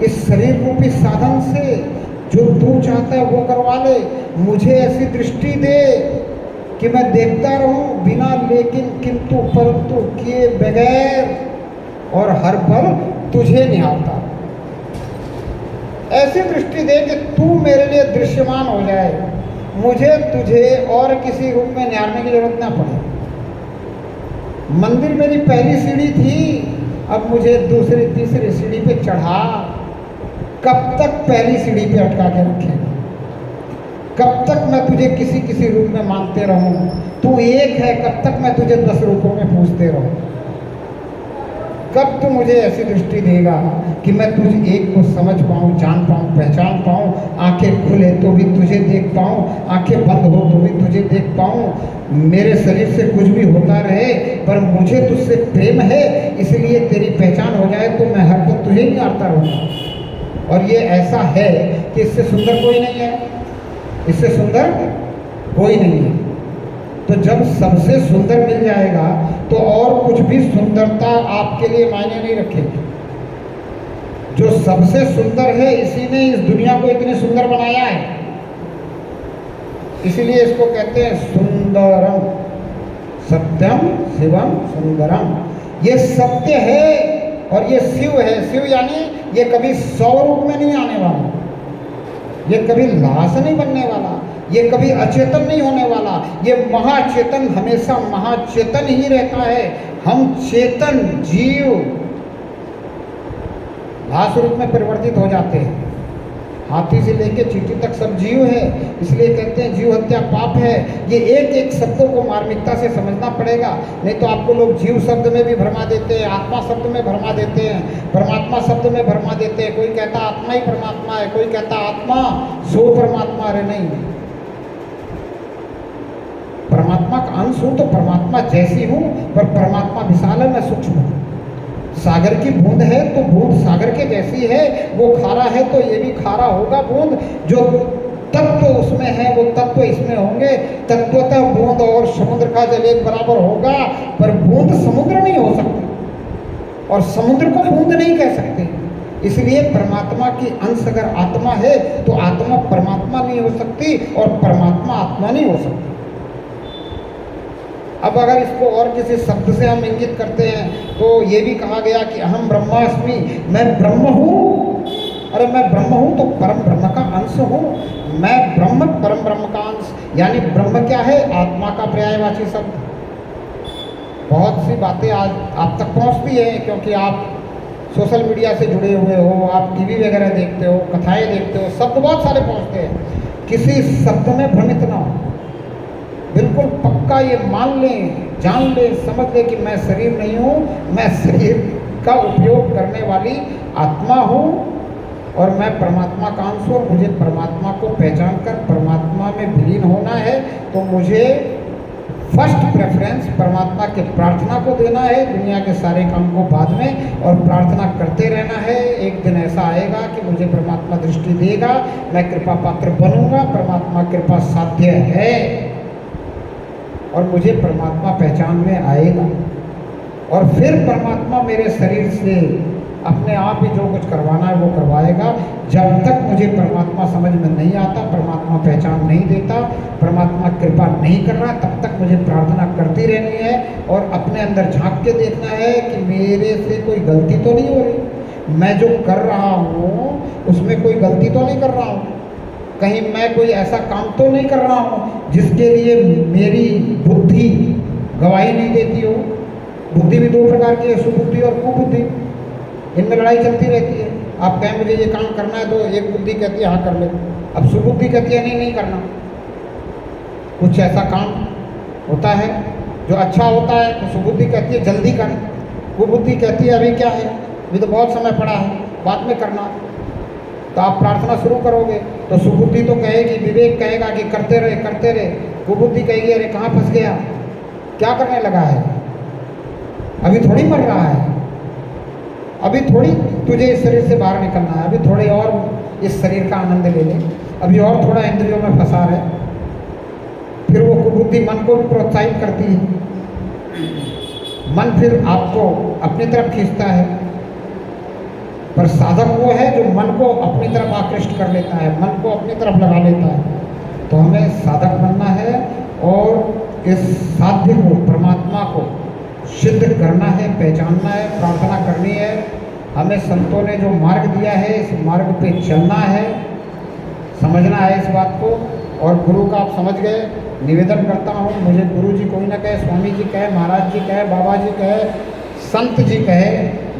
Speaker 1: इस शरीर रूपी साधन से जो तू चाहता है वो करवा ले, मुझे ऐसी दृष्टि दे कि मैं देखता रहूं बिना लेकिन किंतु परंतु किए बगैर, और हर पल तुझे निहारता। ऐसी दृष्टि दे कि तू मेरे लिए दृश्यमान हो जाए, मुझे तुझे और किसी रूप में निहारने की जरूरत ना पड़े। मंदिर मेरी पहली सीढ़ी थी, अब मुझे दूसरी तीसरी सीढ़ी पे चढ़ा। कब तक पहली सीढ़ी पे अटका के रखेगा? कब तक मैं तुझे किसी किसी रूप में मानते रहूं? तू एक है, कब तक मैं तुझे 10 रूपों में पूछते रहूं? कब तू मुझे ऐसी दृष्टि देगा कि मैं तुझ एक को समझ पाऊं, जान पाऊं, पहचान पाऊं, आंखें खुले तो भी तुझे देख पाऊं, आंखें बंद हो तो भी तुझे देख पाऊं, मेरे शरीर से कुछ भी होता रहे पर मुझे तुझसे प्रेम है, इसलिए तेरी पहचान हो जाए तो मैं हर पल तुझे ही आता रहूँगा। और ये ऐसा है कि इससे सुंदर कोई नहीं है, इससे सुंदर कोई नहीं है। तो जब सबसे सुंदर मिल जाएगा तो और कुछ भी सुंदरता आपके लिए मायने नहीं रखेगी। जो सबसे सुंदर है इसी ने इस दुनिया को इतनी सुंदर बनाया है, इसीलिए इसको कहते हैं सुंदरम, सत्यम शिवम सुंदरम। ये सत्य है और ये शिव है। शिव यानी ये कभी 100 रूप में नहीं आने वाला, ये कभी लाश नहीं बनने वाला, ये कभी अचेतन नहीं होने वाला, ये महाचेतन हमेशा महाचेतन ही रहता है। हम चेतन जीव लाश रूप में परिवर्तित हो जाते हैं, हाथी से लेके चींटी तक सब जीव है, इसलिए कहते हैं जीव हत्या पाप है। ये एक एक शब्दों को मार्मिकता से समझना पड़ेगा, नहीं तो आपको लोग जीव शब्द में भी भरमा देते हैं, आत्मा शब्द में भरमा देते हैं, परमात्मा शब्द में भरमा देते हैं। कोई कहता आत्मा ही परमात्मा है, कोई कहता आत्मा सो परमात्मा। अरे नहीं, परमात्मा का अंश हूँ तो परमात्मा जैसी हूँ, पर परमात्मा विशाल है, मैं सूक्ष्म हूँ। सागर की बूंद है तो बूंद सागर के जैसी है, वो खारा है तो ये भी खारा होगा बूंद। जो तत्व उसमें है वो तत्व इसमें होंगे। तत्वतः बूंद और समुद्र का जल एक बराबर होगा, पर बूंद समुद्र नहीं हो सकती और समुद्र को बूंद नहीं कह सकते। इसलिए परमात्मा की अंश अगर आत्मा है तो आत्मा परमात्मा नहीं हो सकती और परमात्मा आत्मा नहीं हो सकती। अब अगर इसको और किसी शब्द से हम इंगित करते हैं तो ये भी कहा गया कि अहम ब्रह्मास्मि, मैं ब्रह्म हूँ। अरे मैं ब्रह्म हूँ तो परम ब्रह्म का अंश हूँ। मैं ब्रह्म परम ब्रह्म का अंश, यानी ब्रह्म क्या है? आत्मा का पर्यायवाची शब्द। बहुत सी बातें आज आप तक पहुँचती हैं क्योंकि आप सोशल मीडिया से जुड़े हुए हो, आप टीवी वगैरह देखते हो, कथाएँ देखते हो, शब्द बहुत सारे पहुँचते हैं। किसी शब्द में भ्रमित ना हो, बिल्कुल पक्का ये मान लें, जान लें, समझ लें कि मैं शरीर नहीं हूँ, मैं शरीर का उपयोग करने वाली आत्मा हूँ और मैं परमात्मा का अंश हूँ। और मुझे परमात्मा को पहचान कर परमात्मा में विलीन होना है तो मुझे फर्स्ट प्रेफरेंस परमात्मा के प्रार्थना को देना है, दुनिया के सारे काम को बाद में, और प्रार्थना करते रहना है। एक दिन ऐसा आएगा कि मुझे परमात्मा दृष्टि देगा, मैं कृपा पात्र बनूंगा, परमात्मा कृपा साध्य है और मुझे परमात्मा पहचान में आएगा। और फिर परमात्मा मेरे शरीर से अपने आप ही जो कुछ करवाना है वो करवाएगा। जब तक मुझे परमात्मा समझ में नहीं आता, परमात्मा पहचान नहीं देता, परमात्मा कृपा नहीं कर रहा, तब तक मुझे प्रार्थना करती रहनी है और अपने अंदर झांक के देखना है कि मेरे से कोई गलती तो नहीं हो रही, मैं जो कर रहा हूँ उसमें कोई गलती तो नहीं कर रहा हूँ, कहीं मैं कोई ऐसा काम तो नहीं कर रहा हूँ जिसके लिए मेरी बुद्धि गवाही नहीं देती हो। बुद्धि भी दो प्रकार की है, सुबुद्धि और कुबुद्धि। इनमें लड़ाई चलती रहती है। आप कहें मुझे ये काम करना है तो एक बुद्धि कहती है हाँ कर ले, अब सुबुद्धि कहती है नहीं करना। कुछ ऐसा काम होता है जो अच्छा होता है तो सुबुद्धि कहती है जल्दी कर, कुबुद्धि कहती है अभी क्या है, अभी तो बहुत समय पड़ा है, बाद में करना। तो आप प्रार्थना शुरू करोगे तो सुबुद्धि तो कहेगी, विवेक कहेगा कि करते रहे करते रहे, कुबुद्धि कहेगी अरे कहाँ फंस गया, क्या करने लगा है, अभी थोड़ी मर रहा है, अभी थोड़ी तुझे इस शरीर से बाहर निकलना है, अभी थोड़े और इस शरीर का आनंद ले ले, अभी और थोड़ा इंद्रियों में फंसा है। फिर वो कुबुद्धि मन को भी प्रोत्साहित करती है, मन फिर आपको अपनी तरफ खींचता है। पर साधक वो है जो मन को अपनी तरफ आकृष्ट कर लेता है, मन को अपनी तरफ लगा लेता है। तो हमें साधक बनना है और इस साध्य को, परमात्मा को सिद्ध करना है, पहचानना है, प्रार्थना करनी है। हमें संतों ने जो मार्ग दिया है इस मार्ग पे चलना है, समझना है इस बात को। और गुरु का आप समझ गए, निवेदन करता हूँ, मुझे गुरु जी कोई ना कहे, स्वामी जी कहे, महाराज जी कहे, बाबा जी कहे, संत जी कहे,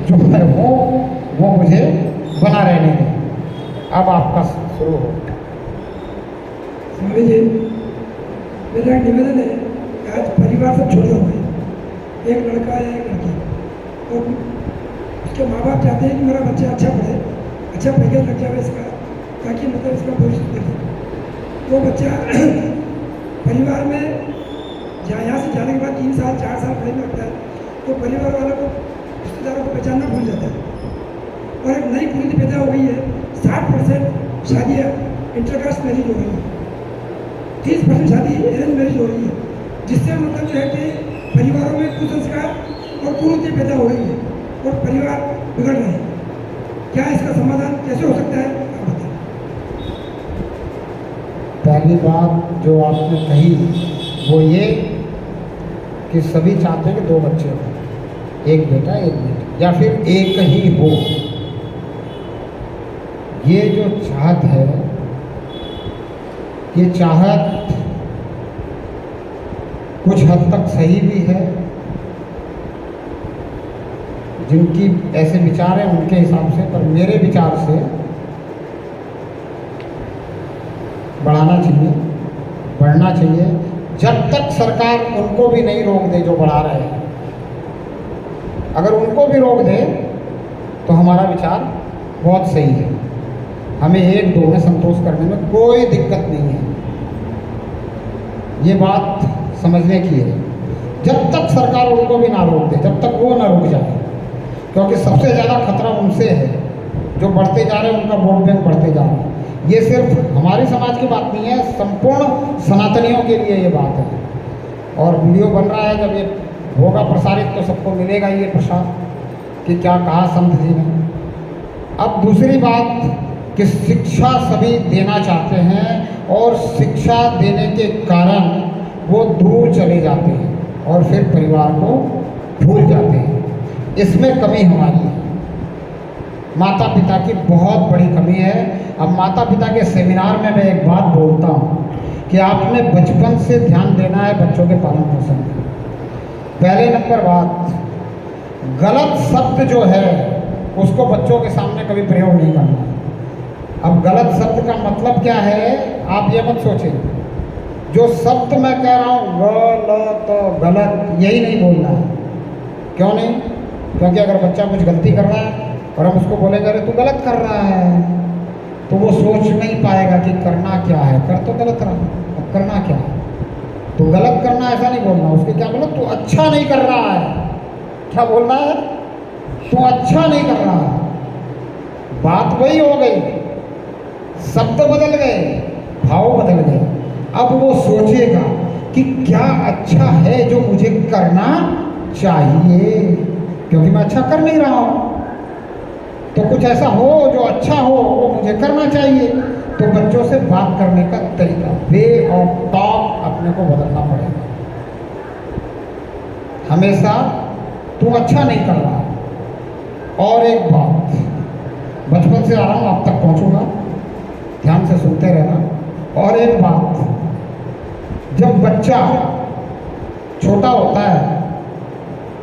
Speaker 1: जो मैं हूँ वो मुझे बना रहने दें। अब आपका शुरू हो।
Speaker 3: स्वामी जी, मेरा एक निवेदन है कि आज परिवार सब छोड़े हुए हैं, एक लड़का है एक लड़की, तो उसके माँ बाप चाहते हैं कि मेरा बच्चा अच्छा पढ़े, अच्छा पैकेज लग जाए इसका, ताकि मतलब इसका भविष्य बने। वो बच्चा परिवार में यहाँ से जाने के बाद 3 साल 4 साल पढ़ने लगता है तो परिवार वालों को, रिश्तेदारों को पहचानना भूल जाता है। और एक नई पीढ़ी पैदा हो गई है, 60% शादियाँ इंटरकास्ट मैरिज हो रही है, 30% शादी अरेंज मैरिज हो रही है, जिससे मतलब जो है कि परिवारों में कुसंस्कार और कुरीति पैदा हो रही है और परिवार बिगड़ रहे हैं। क्या इसका समाधान कैसे हो सकता है, आप बताएं।
Speaker 1: पहली बात जो आपने कही वो ये कि सभी चाहते हैं कि 2 बच्चे हों, एक बेटा एक बेटी, या फिर एक ही हो। ये जो चाहत है, ये चाहत कुछ हद तक सही भी है। जिनकी ऐसे विचार हैं उनके हिसाब से, पर मेरे विचार से बढ़ाना चाहिए, बढ़ना चाहिए, जब तक सरकार उनको भी नहीं रोक दे जो बढ़ा रहे हैं। अगर उनको भी रोक दे तो हमारा विचार बहुत सही है, हमें 1-2 में संतोष करने में कोई दिक्कत नहीं है। ये बात समझने की है। जब तक सरकार उनको भी ना रोक दे, जब तक वो ना रुक जाए, क्योंकि सबसे ज़्यादा खतरा उनसे है जो बढ़ते जा रहे हैं, उनका वोट बैंक बढ़ते जा रहा है। ये सिर्फ हमारे समाज की बात नहीं है, संपूर्ण सनातनियों के लिए ये बात है। और वीडियो बन रहा है, जब ये होगा प्रसारित तो सबको मिलेगा ये प्रसाद कि क्या कहा संत जी ने। अब दूसरी बात कि शिक्षा सभी देना चाहते हैं और शिक्षा देने के कारण वो दूर चले जाते हैं और फिर परिवार को भूल जाते हैं। इसमें कमी हमारी है, माता पिता की बहुत बड़ी कमी है। अब माता पिता के सेमिनार में मैं एक बात बोलता हूँ कि आपने बचपन से ध्यान देना है बच्चों के पालन पोषण में। पहले नंबर बात, गलत शब्द जो है उसको बच्चों के सामने कभी प्रयोग नहीं करना। अब गलत शब्द का मतलब क्या है, आप ये मत सोचें, जो शब्द मैं कह रहा हूँ गलत गलत, यही नहीं बोलना है। क्यों नहीं? क्योंकि अगर बच्चा कुछ गलती कर रहा है और हम उसको बोलेंगे अरे तू गलत कर रहा है, तो वो सोच नहीं पाएगा कि करना क्या है। कर तो गलत रहा, अब करना क्या है? तो गलत करना ऐसा नहीं बोलना, उसके क्या बोलो, तू अच्छा नहीं कर रहा है। क्या बोलना है? तू अच्छा नहीं कर रहा है। बात वही हो गई, शब्द बदल गए, भाव बदल गए। अब वो सोचेगा कि क्या अच्छा है जो मुझे करना चाहिए, क्योंकि मैं अच्छा कर नहीं रहा हूँ, तो कुछ ऐसा हो जो अच्छा हो वो मुझे करना चाहिए। तो बच्चों से बात करने का तरीका, वे ऑफ टॉक अपने को बदलना पड़ेगा। हमेशा तू अच्छा नहीं कर रहा। और एक बात, बचपन से आ रहा हूँ, आप तक पहुँचूंगा, ध्यान से सुनते रहना। और एक बात, जब बच्चा छोटा होता है,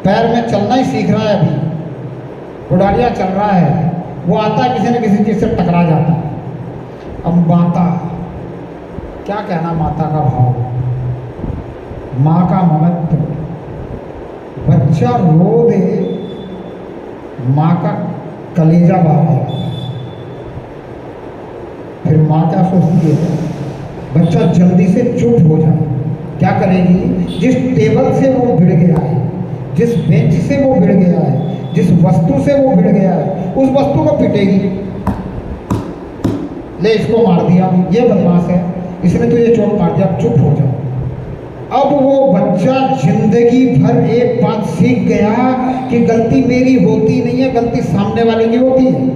Speaker 1: पैर में चलना ही सीख रहा है, अभी उड़ाड़िया चल रहा है, वो आता है किसी न किसी चीज़ से टकरा जाता है। अब माता, क्या कहना माता का भाव, माँ का ममत्व, बच्चा रो दे, माँ का कलेजा बाहर है। फिर माँ क्या सोचती है, बच्चा जल्दी से चुप हो जाए। क्या करेगी? जिस टेबल से वो भिड़ गया है, जिस बेंच से वो भिड़ गया है, जिस वस्तु से वो भिड़ गया है, उस वस्तु को पीटेगी। ले इसको मार दिया, ये बदमाश है, इसने तो ये चोट मार दिया, अब चुप हो जाओ। अब वो बच्चा जिंदगी भर एक बात सीख गया कि गलती मेरी होती नहीं है, गलती सामने वाले की होती है।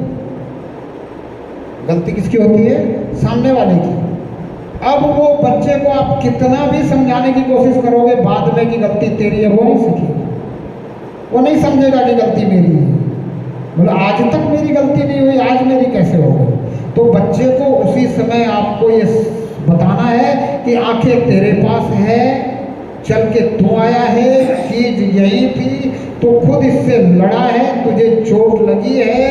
Speaker 1: गलती किसकी होती है? सामने वाले की। अब वो बच्चे को आप कितना भी समझाने की कोशिश करोगे बाद में कि गलती तेरी है, वो नहीं सीखेगा, वो नहीं समझेगा कि गलती मेरी है। बोला आज तक मेरी गलती नहीं हुई, आज मेरी कैसे हो गई? तो बच्चे को उसी समय आपको ये बताना है कि आंखें तेरे पास है, चल के तू आया है, चीज यही थी, तो खुद इससे लड़ा है, तुझे चोट लगी है,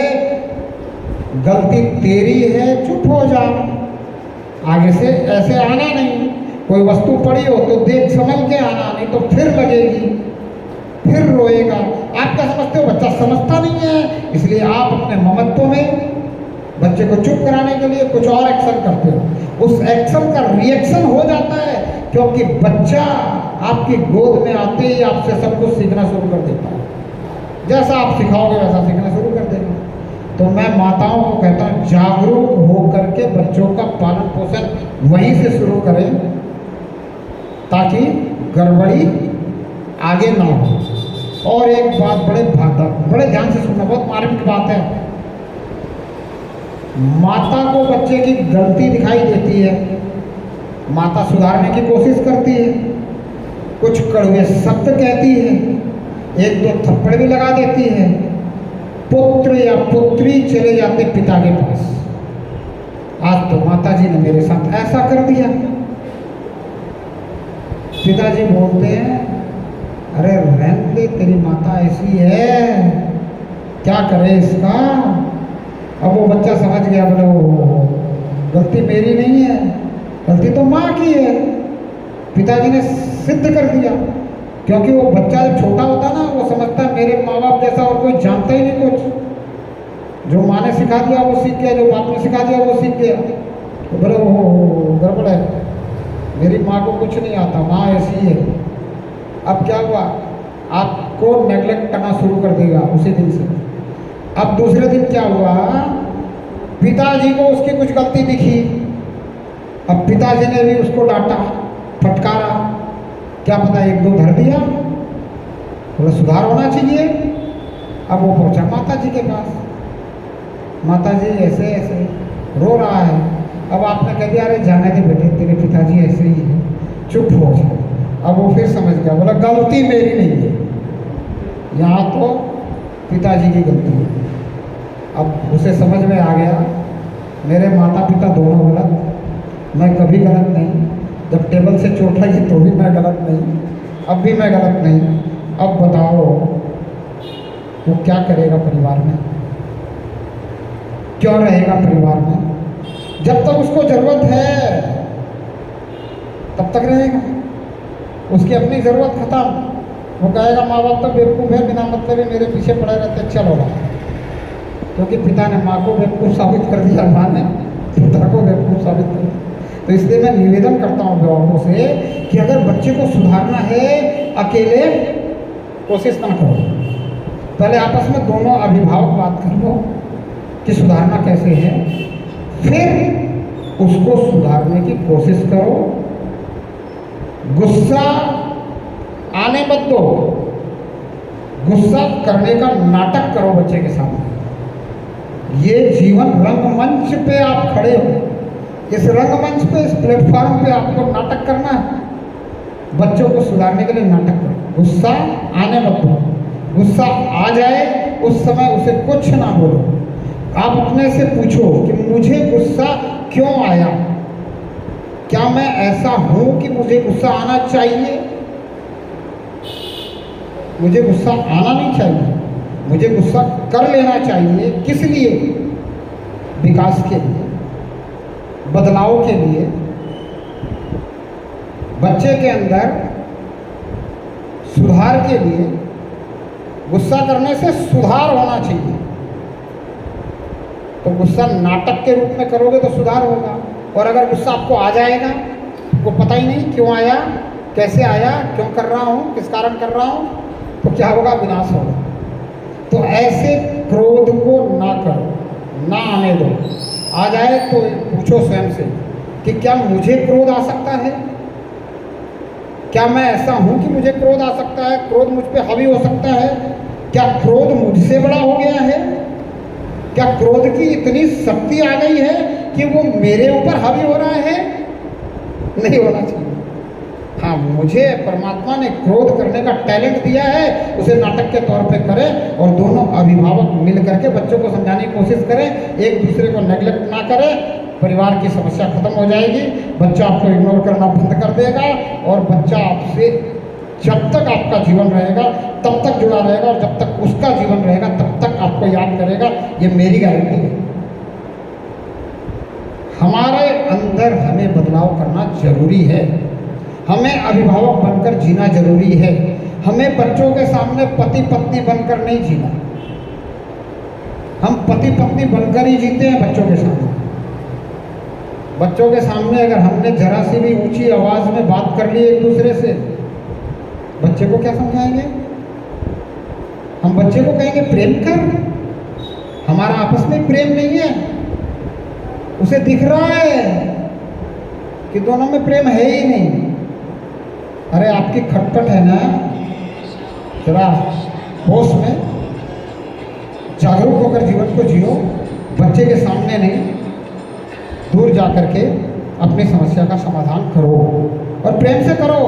Speaker 1: गलती तेरी है, चुप हो जा, आगे से ऐसे आना नहीं। कोई वस्तु पड़ी हो तो देख समझ के आना, नहीं तो फिर लगेगी, फिर रोएगा। आप क्या समझते हो? बच्चा समझता नहीं है, इसलिए आप अपने ममत्व में बच्चे को चुप कराने के लिए कुछ और एक्शन करते हो। उस एक्शन का रिएक्शन हो जाता है, क्योंकि बच्चा आपकी गोद में आते ही आपसे सब कुछ सीखना शुरू कर देता है। जैसा आप सिखाओगे वैसा सीखना शुरू कर देगा। तो मैं माताओं को कहता हूँ, जागरूक होकर के बच्चों का पालन पोषण वहीं से शुरू करें, ताकि गड़बड़ी आगे ना हो। और एक बात बड़े ध्यान से सुनना, बहुत मार्मिक बात है। माता को बच्चे की गलती दिखाई देती है, माता सुधारने की कोशिश करती है, कुछ कड़वे शब्द कहती है, एक दो थप्पड़ भी लगा देती है, पुत्र या पुत्री चले जाते पिता के पास, आज तो माता जी ने मेरे साथ ऐसा कर दिया। पिताजी बोलते हैं, अरे रहने दे, तेरी माता ऐसी है, क्या करे इसका। अब वो बच्चा समझ गया, बोले वो गलती मेरी नहीं है, गलती तो माँ की है। पिताजी ने सिद्ध कर दिया, क्योंकि वो बच्चा जब छोटा होता ना, वो समझता है मेरे माँ बाप जैसा और कोई जानता ही नहीं कुछ। जो माँ ने सिखा दिया वो सीख गया, जो बाप ने सिखा दिया वो सीख गया। तो बोले वो गड़बड़ है, मेरी माँ को कुछ नहीं आता, माँ ऐसी है। अब क्या हुआ, आपको नेगलेक्ट करना शुरू कर देगा उसी दिन से। अब दूसरे दिन क्या हुआ, पिताजी को उसकी कुछ गलती दिखी। अब पिताजी ने भी उसको डांटा, फटकारा, क्या पता एक दो धर दिया, थोड़ा सुधार होना चाहिए। अब वो पहुंचा माता जी के पास, माता जी ऐसे ऐसे रो रहा है। अब आपने कह दिया अरे जाने दे बेटे, तेरे पिताजी ऐसे ही है, चुप हो जा। अब वो फिर समझ गया, बोला गलती मेरी नहीं है, यहाँ तो पिताजी की गलती है। अब उसे समझ में आ गया मेरे माता पिता दोनों गलत, मैं कभी गलत नहीं। जब टेबल से चोट लगी तो भी मैं गलत नहीं, अब भी मैं गलत नहीं। अब बताओ वो क्या करेगा परिवार में, क्यों रहेगा परिवार में? जब तक उसको जरूरत है तब तक रहेगा, उसकी अपनी ज़रूरत खत्म। वो कहेगा माँ बाप तो बेवकूफ़ है, बिना मतलब ही मेरे पीछे पड़े रहते, चलो रहा। क्योंकि पिता ने माँ को बेवकूफ़ साबित कर दिया, माँ ने पिता को बेवकूफ़ साबित कर दिया। तो इसलिए मैं निवेदन करता हूँ अभिभावकों से कि अगर बच्चे को सुधारना है, अकेले कोशिश ना करो, पहले आपस में दोनों अभिभावक बात कर लो कि सुधारना कैसे है, फिर उसको सुधारने की कोशिश करो। गुस्सा आने मत दो, गुस्सा करने का नाटक करो बच्चे के सामने। ये जीवन रंगमंच पे आप खड़े हो, इस रंगमंच पे, इस प्लेटफॉर्म पे आपको नाटक करना है। बच्चों को सुधारने के लिए नाटक करो, गुस्सा आने मत दो। गुस्सा आ जाए उस समय उसे कुछ ना बोलो, आप अपने से पूछो कि मुझे गुस्सा क्यों आया, क्या मैं ऐसा हूं कि मुझे गुस्सा आना चाहिए? मुझे गुस्सा आना नहीं चाहिए, मुझे गुस्सा कर लेना चाहिए। किस लिए? विकास के लिए, बदलाव के लिए। बच्चे के अंदर सुधार के लिए गुस्सा करने से सुधार होना चाहिए। तो गुस्सा नाटक के रूप में करोगे तो सुधार होगा। और अगर गुस्सा आपको आ जाएगा, आपको पता ही नहीं क्यों आया, कैसे आया, क्यों कर रहा हूँ, किस कारण कर रहा हूँ, तो क्या होगा? विनाश होगा। तो ऐसे क्रोध को ना करो, ना आने दो। आ जाए तो पूछो स्वयं से कि क्या मुझे क्रोध आ सकता है? क्या मैं ऐसा हूँ कि मुझे क्रोध आ सकता है? क्रोध मुझ पे हावी हो सकता है? क्या क्रोध मुझसे बड़ा हो गया है? क्या क्रोध की इतनी शक्ति आ गई है कि वो मेरे ऊपर हावी हो रहा है? नहीं होना चाहिए। हाँ, मुझे परमात्मा ने क्रोध करने का टैलेंट दिया है, उसे नाटक के तौर पे करें। और दोनों अभिभावक मिल करके बच्चों को समझाने की कोशिश करें, एक दूसरे को नेग्लेक्ट ना करें। परिवार की समस्या खत्म हो जाएगी, बच्चा आपको इग्नोर करना बंद कर देगा और बच्चा आपसे जब तक आपका जीवन रहेगा तब तक जुड़ा रहेगा, और जब तक उसका जीवन रहेगा तब तक आपको याद करेगा। ये मेरी गारंटी है। हमारे अंदर हमें बदलाव करना जरूरी है, हमें अभिभावक बनकर जीना जरूरी है। हमें बच्चों के सामने पति पत्नी बनकर नहीं जीना, हम पति पत्नी बनकर ही जीते हैं बच्चों के सामने। बच्चों के सामने अगर हमने जरा सी भी ऊंची आवाज़ में बात कर ली एक दूसरे से, बच्चे को क्या समझाएंगे? हम बच्चे को कहेंगे प्रेम कर, हमारा आपस में प्रेम नहीं है। उसे दिख रहा है कि दोनों में प्रेम है ही नहीं। अरे आपकी खटपट है ना, जरा होश में जागरूक होकर जीवन को जियो। बच्चे के सामने नहीं, दूर जा कर के अपनी समस्या का समाधान करो, और प्रेम से करो।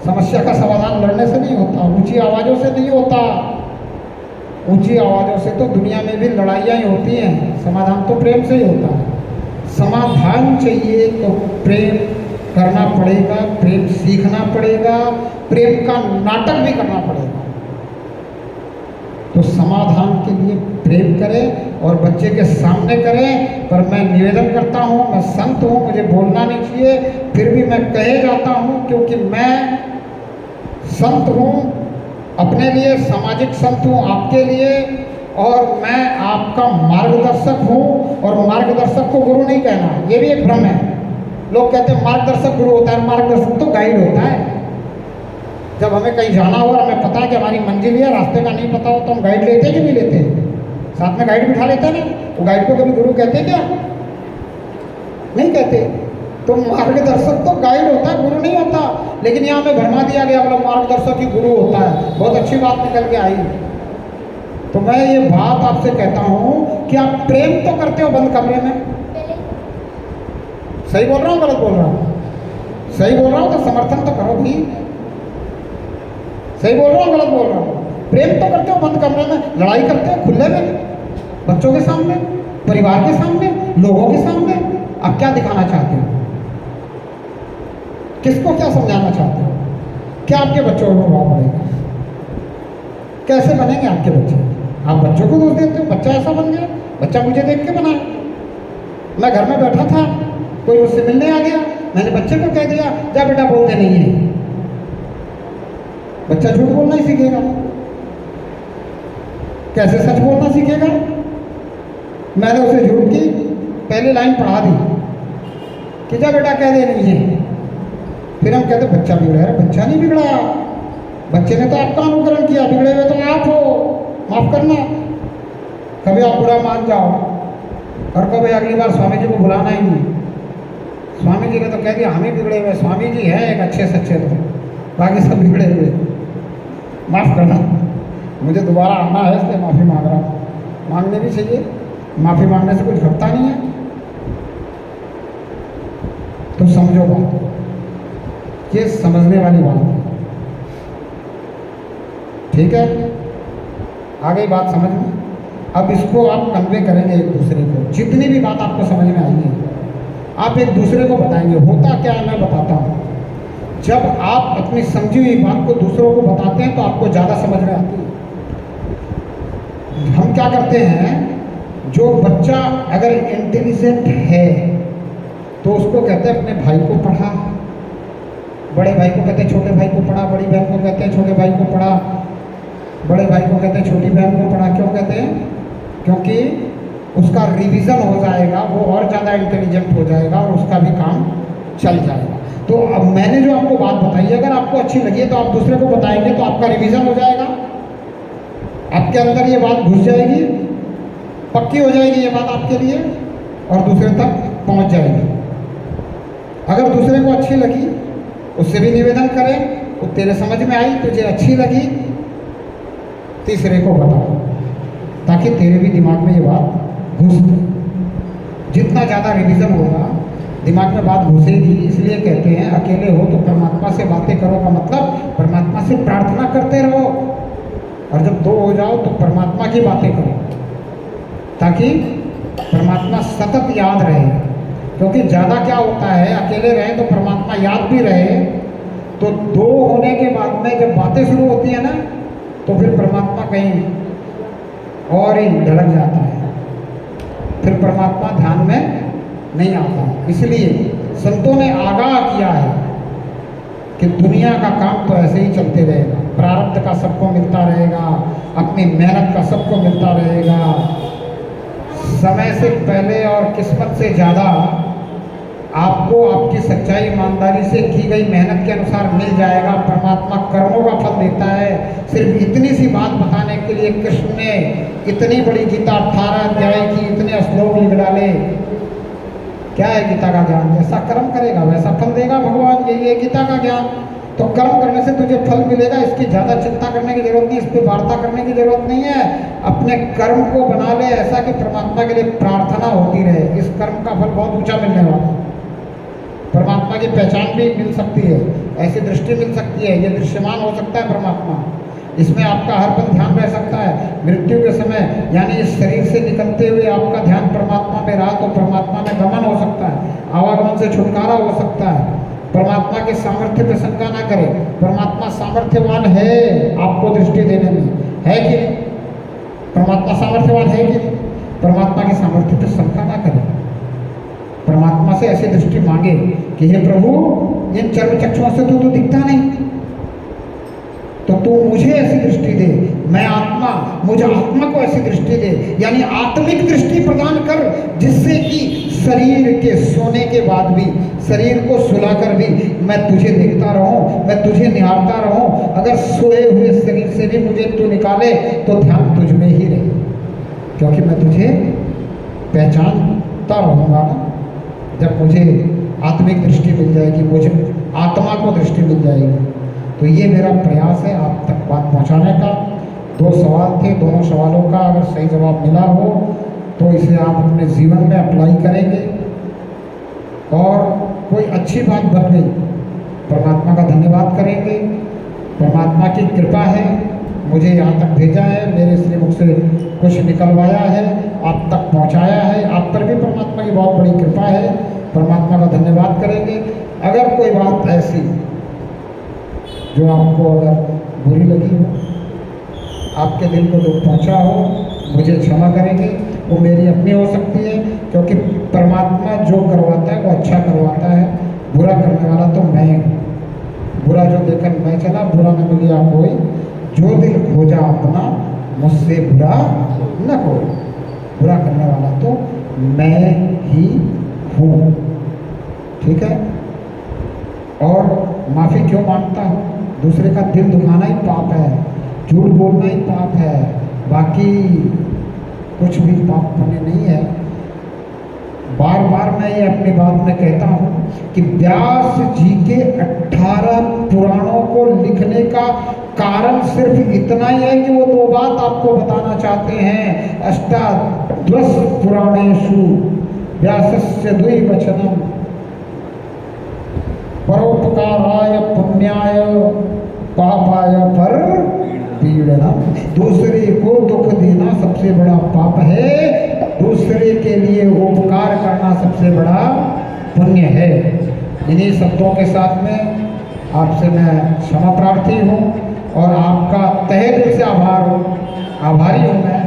Speaker 1: समस्या का समाधान लड़ने से नहीं होता, ऊंची आवाज़ों से नहीं होता। ऊंची आवाज़ों से तो दुनिया में भी लड़ाइयाँ ही होती हैं, समाधान तो प्रेम से ही होता है। समाधान चाहिए तो प्रेम करना पड़ेगा, प्रेम सीखना पड़ेगा, प्रेम का नाटक भी करना पड़ेगा। तो समाधान के लिए प्रेम करें और बच्चे के सामने करें। पर मैं निवेदन करता हूँ, मैं संत हूँ, मुझे बोलना नहीं चाहिए, फिर भी मैं कहे जाता हूँ क्योंकि मैं संत हूँ, अपने लिए सामाजिक संत हूँ आपके लिए, और मैं आपका मार्गदर्शक हूँ। और मार्गदर्शक को गुरु नहीं कहना, ये भी एक भ्रम है। लोग कहते हैं मार्गदर्शक गुरु होता है, मार्गदर्शक तो गाइड होता है। जब हमें कहीं जाना हो और हमें पता है कि हमारी मंजिल है, रास्ते का नहीं पता हो, तो हम गाइड लेते हैं कि नहीं लेते? साथ में गाइड बिठा लेते हैं ना। तो गाइड को कभी गुरु कहते हैं क्या? नहीं कहते। तो मार्गदर्शक तो गाइड होता है, गुरु नहीं होता। लेकिन यहाँ हमें भरमा दिया गया, मतलब मार्गदर्शक ही गुरु होता है। बहुत अच्छी बात निकल के आई। तो मैं ये बात आपसे कहता हूँ कि आप प्रेम तो करते हो बंद कमरे में। सही बोल रहा हूँ गलत बोल रहा हूँ? सही बोल रहा हूँ तो समर्थन तो करो भी। सही बोल रहा हूँ गलत बोल रहा हूँ? प्रेम तो करते हो बंद कमरे में, लड़ाई करते हो खुले में, बच्चों के सामने, परिवार के सामने, लोगों के सामने। आप क्या दिखाना चाहते हो? किसको क्या समझाना चाहते हो? क्या आपके बच्चों को प्रभाव पड़ेगा? कैसे बनेंगे आपके बच्चे? आप बच्चों को दोष देते हो, बच्चा ऐसा बन गया, बच्चा मुझे देख के बना है। मैं घर में बैठा था, कोई मुझसे मिलने आ गया, मैंने बच्चे को कह दिया जा बेटा बोलते नहीं है। बच्चा झूठ बोलना ही सीखेगा। कैसे सच बोलना सीखेगा? मैंने उसे झूठ की पहली लाइन पढ़ा दी कि जा बेटा कह दे नहीं है। फिर हम कहते बच्चा बिगड़ा है। बच्चा नहीं बिगड़ा, बच्चे ने तो आपका अनुकरण किया, बिगड़े हुए तो आप हो, माफ करना। कभी आप बुरा मान जाओ और कभी अगली बार स्वामी जी को बुलाना ही नहीं। स्वामी जी ने तो कह दिया हम ही बिगड़े हुए, स्वामी जी है एक अच्छे सच्चे, तो बाकी सब बिगड़े हुए, माफ़ करना। मुझे दोबारा आना है इसलिए माफ़ी मांग रहा हूँ। मांगने भी चाहिए, माफ़ी मांगने से कुछ घटता नहीं है। तो समझो बात, ये समझने वाली बात है, ठीक है? आ गई बात समझ में? अब इसको आप कन्वे करेंगे एक दूसरे को। जितनी भी बात आपको समझ में आई है आप एक दूसरे को बताएंगे। होता क्या है मैं बताता हूँ। जब आप अपनी समझी हुई बात को दूसरों को बताते हैं तो आपको ज़्यादा समझ में आती है। हम क्या करते हैं, जो बच्चा अगर इंटेलिजेंट है तो उसको कहते हैं अपने भाई को पढ़ा, बड़े भाई को कहते हैं छोटे भाई को पढ़ा, बड़ी बहन को कहते हैं छोटे भाई को पढ़ा, बड़े भाई को कहते हैं छोटी बहन को पढ़ा। क्यों कहते हैं? क्योंकि उसका रिवीजन हो जाएगा, वो और ज़्यादा इंटेलिजेंट हो जाएगा और उसका भी काम चल जाएगा। तो अब मैंने जो आपको बात बताई है, अगर आपको अच्छी लगी है तो आप दूसरे को बताएंगे तो आपका रिवीजन हो जाएगा, आपके अंदर ये बात घुस जाएगी, पक्की हो जाएगी ये बात आपके लिए और दूसरे तक पहुंच जाएगी। अगर दूसरे को अच्छी लगी उससे भी निवेदन करें, वो तेरे समझ में आई, तुझे अच्छी लगी, तीसरे को बताओ ताकि तेरे भी दिमाग में ये बात घुस जाए। जितना ज़्यादा रिवीजन होगा दिमाग में बात घुसेगी। इसलिए कहते हैं अकेले हो तो परमात्मा से बातें करो का मतलब परमात्मा से प्रार्थना करते रहो, और जब दो हो जाओ तो परमात्मा की बातें करो ताकि परमात्मा सतत याद रहे। क्योंकि ज़्यादा क्या होता है, अकेले रहें तो परमात्मा याद भी रहे, तो दो होने के बाद में जब बातें शुरू होती है ना तो फिर परमात्मा कहीं और ही ढलक जाता है, फिर परमात्मा ध्यान में नहीं आता। इसलिए संतों ने आगाह किया है कि दुनिया का काम तो ऐसे ही चलते रहेगा, प्रारब्ध का सबको मिलता रहेगा, अपनी मेहनत का सबको मिलता रहेगा, समय से पहले और किस्मत से ज़्यादा आपको आपकी सच्चाई ईमानदारी से की गई मेहनत के अनुसार मिल जाएगा। परमात्मा कर्मों का फल देता है। सिर्फ इतनी सी बात बताने के लिए कृष्ण ने इतनी बड़ी गीता 18 अध्याय की इतने श्लोक लिख डाले। क्या है गीता का ज्ञान? जैसा कर्म करेगा वैसा फल देगा भगवान, यही है गीता का ज्ञान। तो कर्म करने से तुझे फल मिलेगा, इसकी ज़्यादा चिंता करने की जरूरत नहीं, इस पर वार्ता करने की जरूरत नहीं है। अपने कर्म को बना ले ऐसा कि परमात्मा के लिए प्रार्थना होती रहे। इस कर्म का फल बहुत ऊंचा मिलने वाला है, परमात्मा की पहचान भी मिल सकती है, ऐसी दृष्टि मिल सकती है, ये दृश्यमान हो सकता है परमात्मा। इसमें आपका हर पल ध्यान रह सकता है। मृत्यु के समय यानी इस शरीर से निकलते हुए आपका ध्यान परमात्मा पे रहा तो परमात्मा में गमन हो सकता है, आवागमन से छुटकारा हो सकता है। परमात्मा के सामर्थ्य पे शंका ना करें, परमात्मा सामर्थ्यवान है आपको दृष्टि देने में, है कि नहीं? परमात्मा सामर्थ्यवान है कि नहीं? परमात्मा के सामर्थ्य पर शंका ना करें। परमात्मा से ऐसी दृष्टि मांगे कि हे प्रभु, इन चर्म चक्षुओं से तो दिखता नहीं, तो तू मुझे ऐसी दृष्टि दे, मैं आत्मा, मुझे आत्मा को ऐसी दृष्टि दे, यानी आत्मिक दृष्टि प्रदान कर, जिससे कि शरीर के सोने के बाद भी, शरीर को सुलाकर भी मैं तुझे देखता रहूं, मैं तुझे निहारता रहूं। अगर सोए हुए शरीर से भी मुझे तू निकाले तो ध्यान तुझ में ही रहे, क्योंकि मैं तुझे पहचानता रहूँगा ना। जब मुझे आत्मिक दृष्टि मिल जाएगी, मुझे आत्मा को दृष्टि मिल जाएगी। तो ये मेरा प्रयास है आप तक बात पहुंचाने का। 2 सवाल थे, दोनों सवालों का अगर सही जवाब मिला हो तो इसे आप अपने जीवन में अप्लाई करेंगे और कोई अच्छी बात बन गई, परमात्मा का धन्यवाद करेंगे। परमात्मा की कृपा है, मुझे यहाँ तक भेजा है, मेरे श्रीमुख से कुछ निकलवाया है, आप तक पहुँचाया है। आप पर भी परमात्मा की बहुत बड़ी कृपा है, परमात्मा का धन्यवाद करेंगे। अगर कोई बात ऐसी जो आपको अगर बुरी लगी हो, आपके दिल को दुख पहुँचा हो, मुझे क्षमा करेंगे। वो मेरी अपनी हो सकती है, क्योंकि परमात्मा जो करवाता है वो अच्छा करवाता है। बुरा करने वाला तो मैं हूँ, बुरा जो देखकर मैं चला, बुरा न मिलिया कोई, जो दिल खोजा अपना, मुझसे बुरा न कोई। बुरा करने वाला तो मैं ही हूँ, ठीक है। और माफ़ी क्यों मांगता हूँ? दूसरे का दिल दुखाना ही पाप है, झूठ बोलना ही पाप है, बाकी कुछ भी पाप पुण्य नहीं है। बार बार मैं ये अपनी बात में कहता हूँ कि व्यास जी के 18 पुराणों को लिखने का कारण सिर्फ इतना ही है कि वो 2 बात आपको बताना चाहते हैं। अष्टादश पुराणेषु व्यासस्य द्विवचनम परोपकाराय पुण्याय पापाय पर पीड़नम। दूसरे को दुख देना सबसे बड़ा पाप है, दूसरे के लिए उपकार करना सबसे बड़ा पुण्य है। इन्हीं शब्दों के साथ में आपसे मैं क्षमा प्रार्थी हूँ और आपका तहे दिल से आभारी हूँ मैं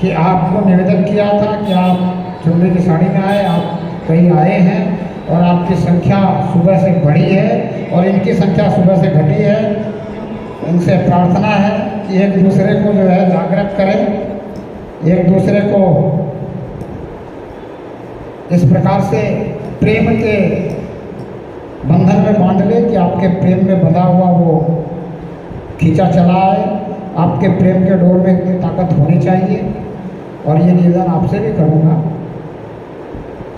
Speaker 1: कि आपको निवेदन किया था कि आप चुनरी की साड़ी में आए, आप कहीं आए हैं और आपकी संख्या सुबह से बढ़ी है और इनकी संख्या सुबह से घटी है। इनसे प्रार्थना है कि एक दूसरे को जो है जागृत करें, एक दूसरे को इस प्रकार से प्रेम के बंधन में बांध ले कि आपके प्रेम में बंधा हुआ वो खींचा चला आए। आपके प्रेम के डोर में इतनी ताकत होनी चाहिए। और ये निवेदन आपसे भी करूँगा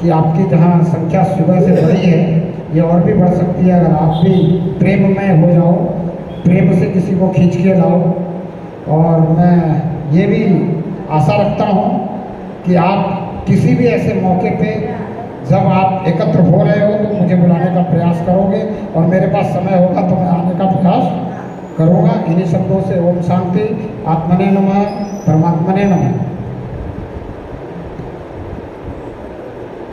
Speaker 1: कि आपकी जहाँ संख्या सुबह से बढ़ी है, ये और भी बढ़ सकती है अगर आप भी प्रेममय हो जाओ, प्रेम से किसी को खींच के लाओ। और मैं ये भी आशा रखता हूँ कि आप किसी भी ऐसे मौके पे जब आप एकत्र हो रहे हो तो मुझे बुलाने का प्रयास करोगे और मेरे पास समय होगा तो मैं आने का प्रयास करूँगा। इन्हीं शब्दों से ओम शांति, आत्मने नमः, परमात्मने नमः।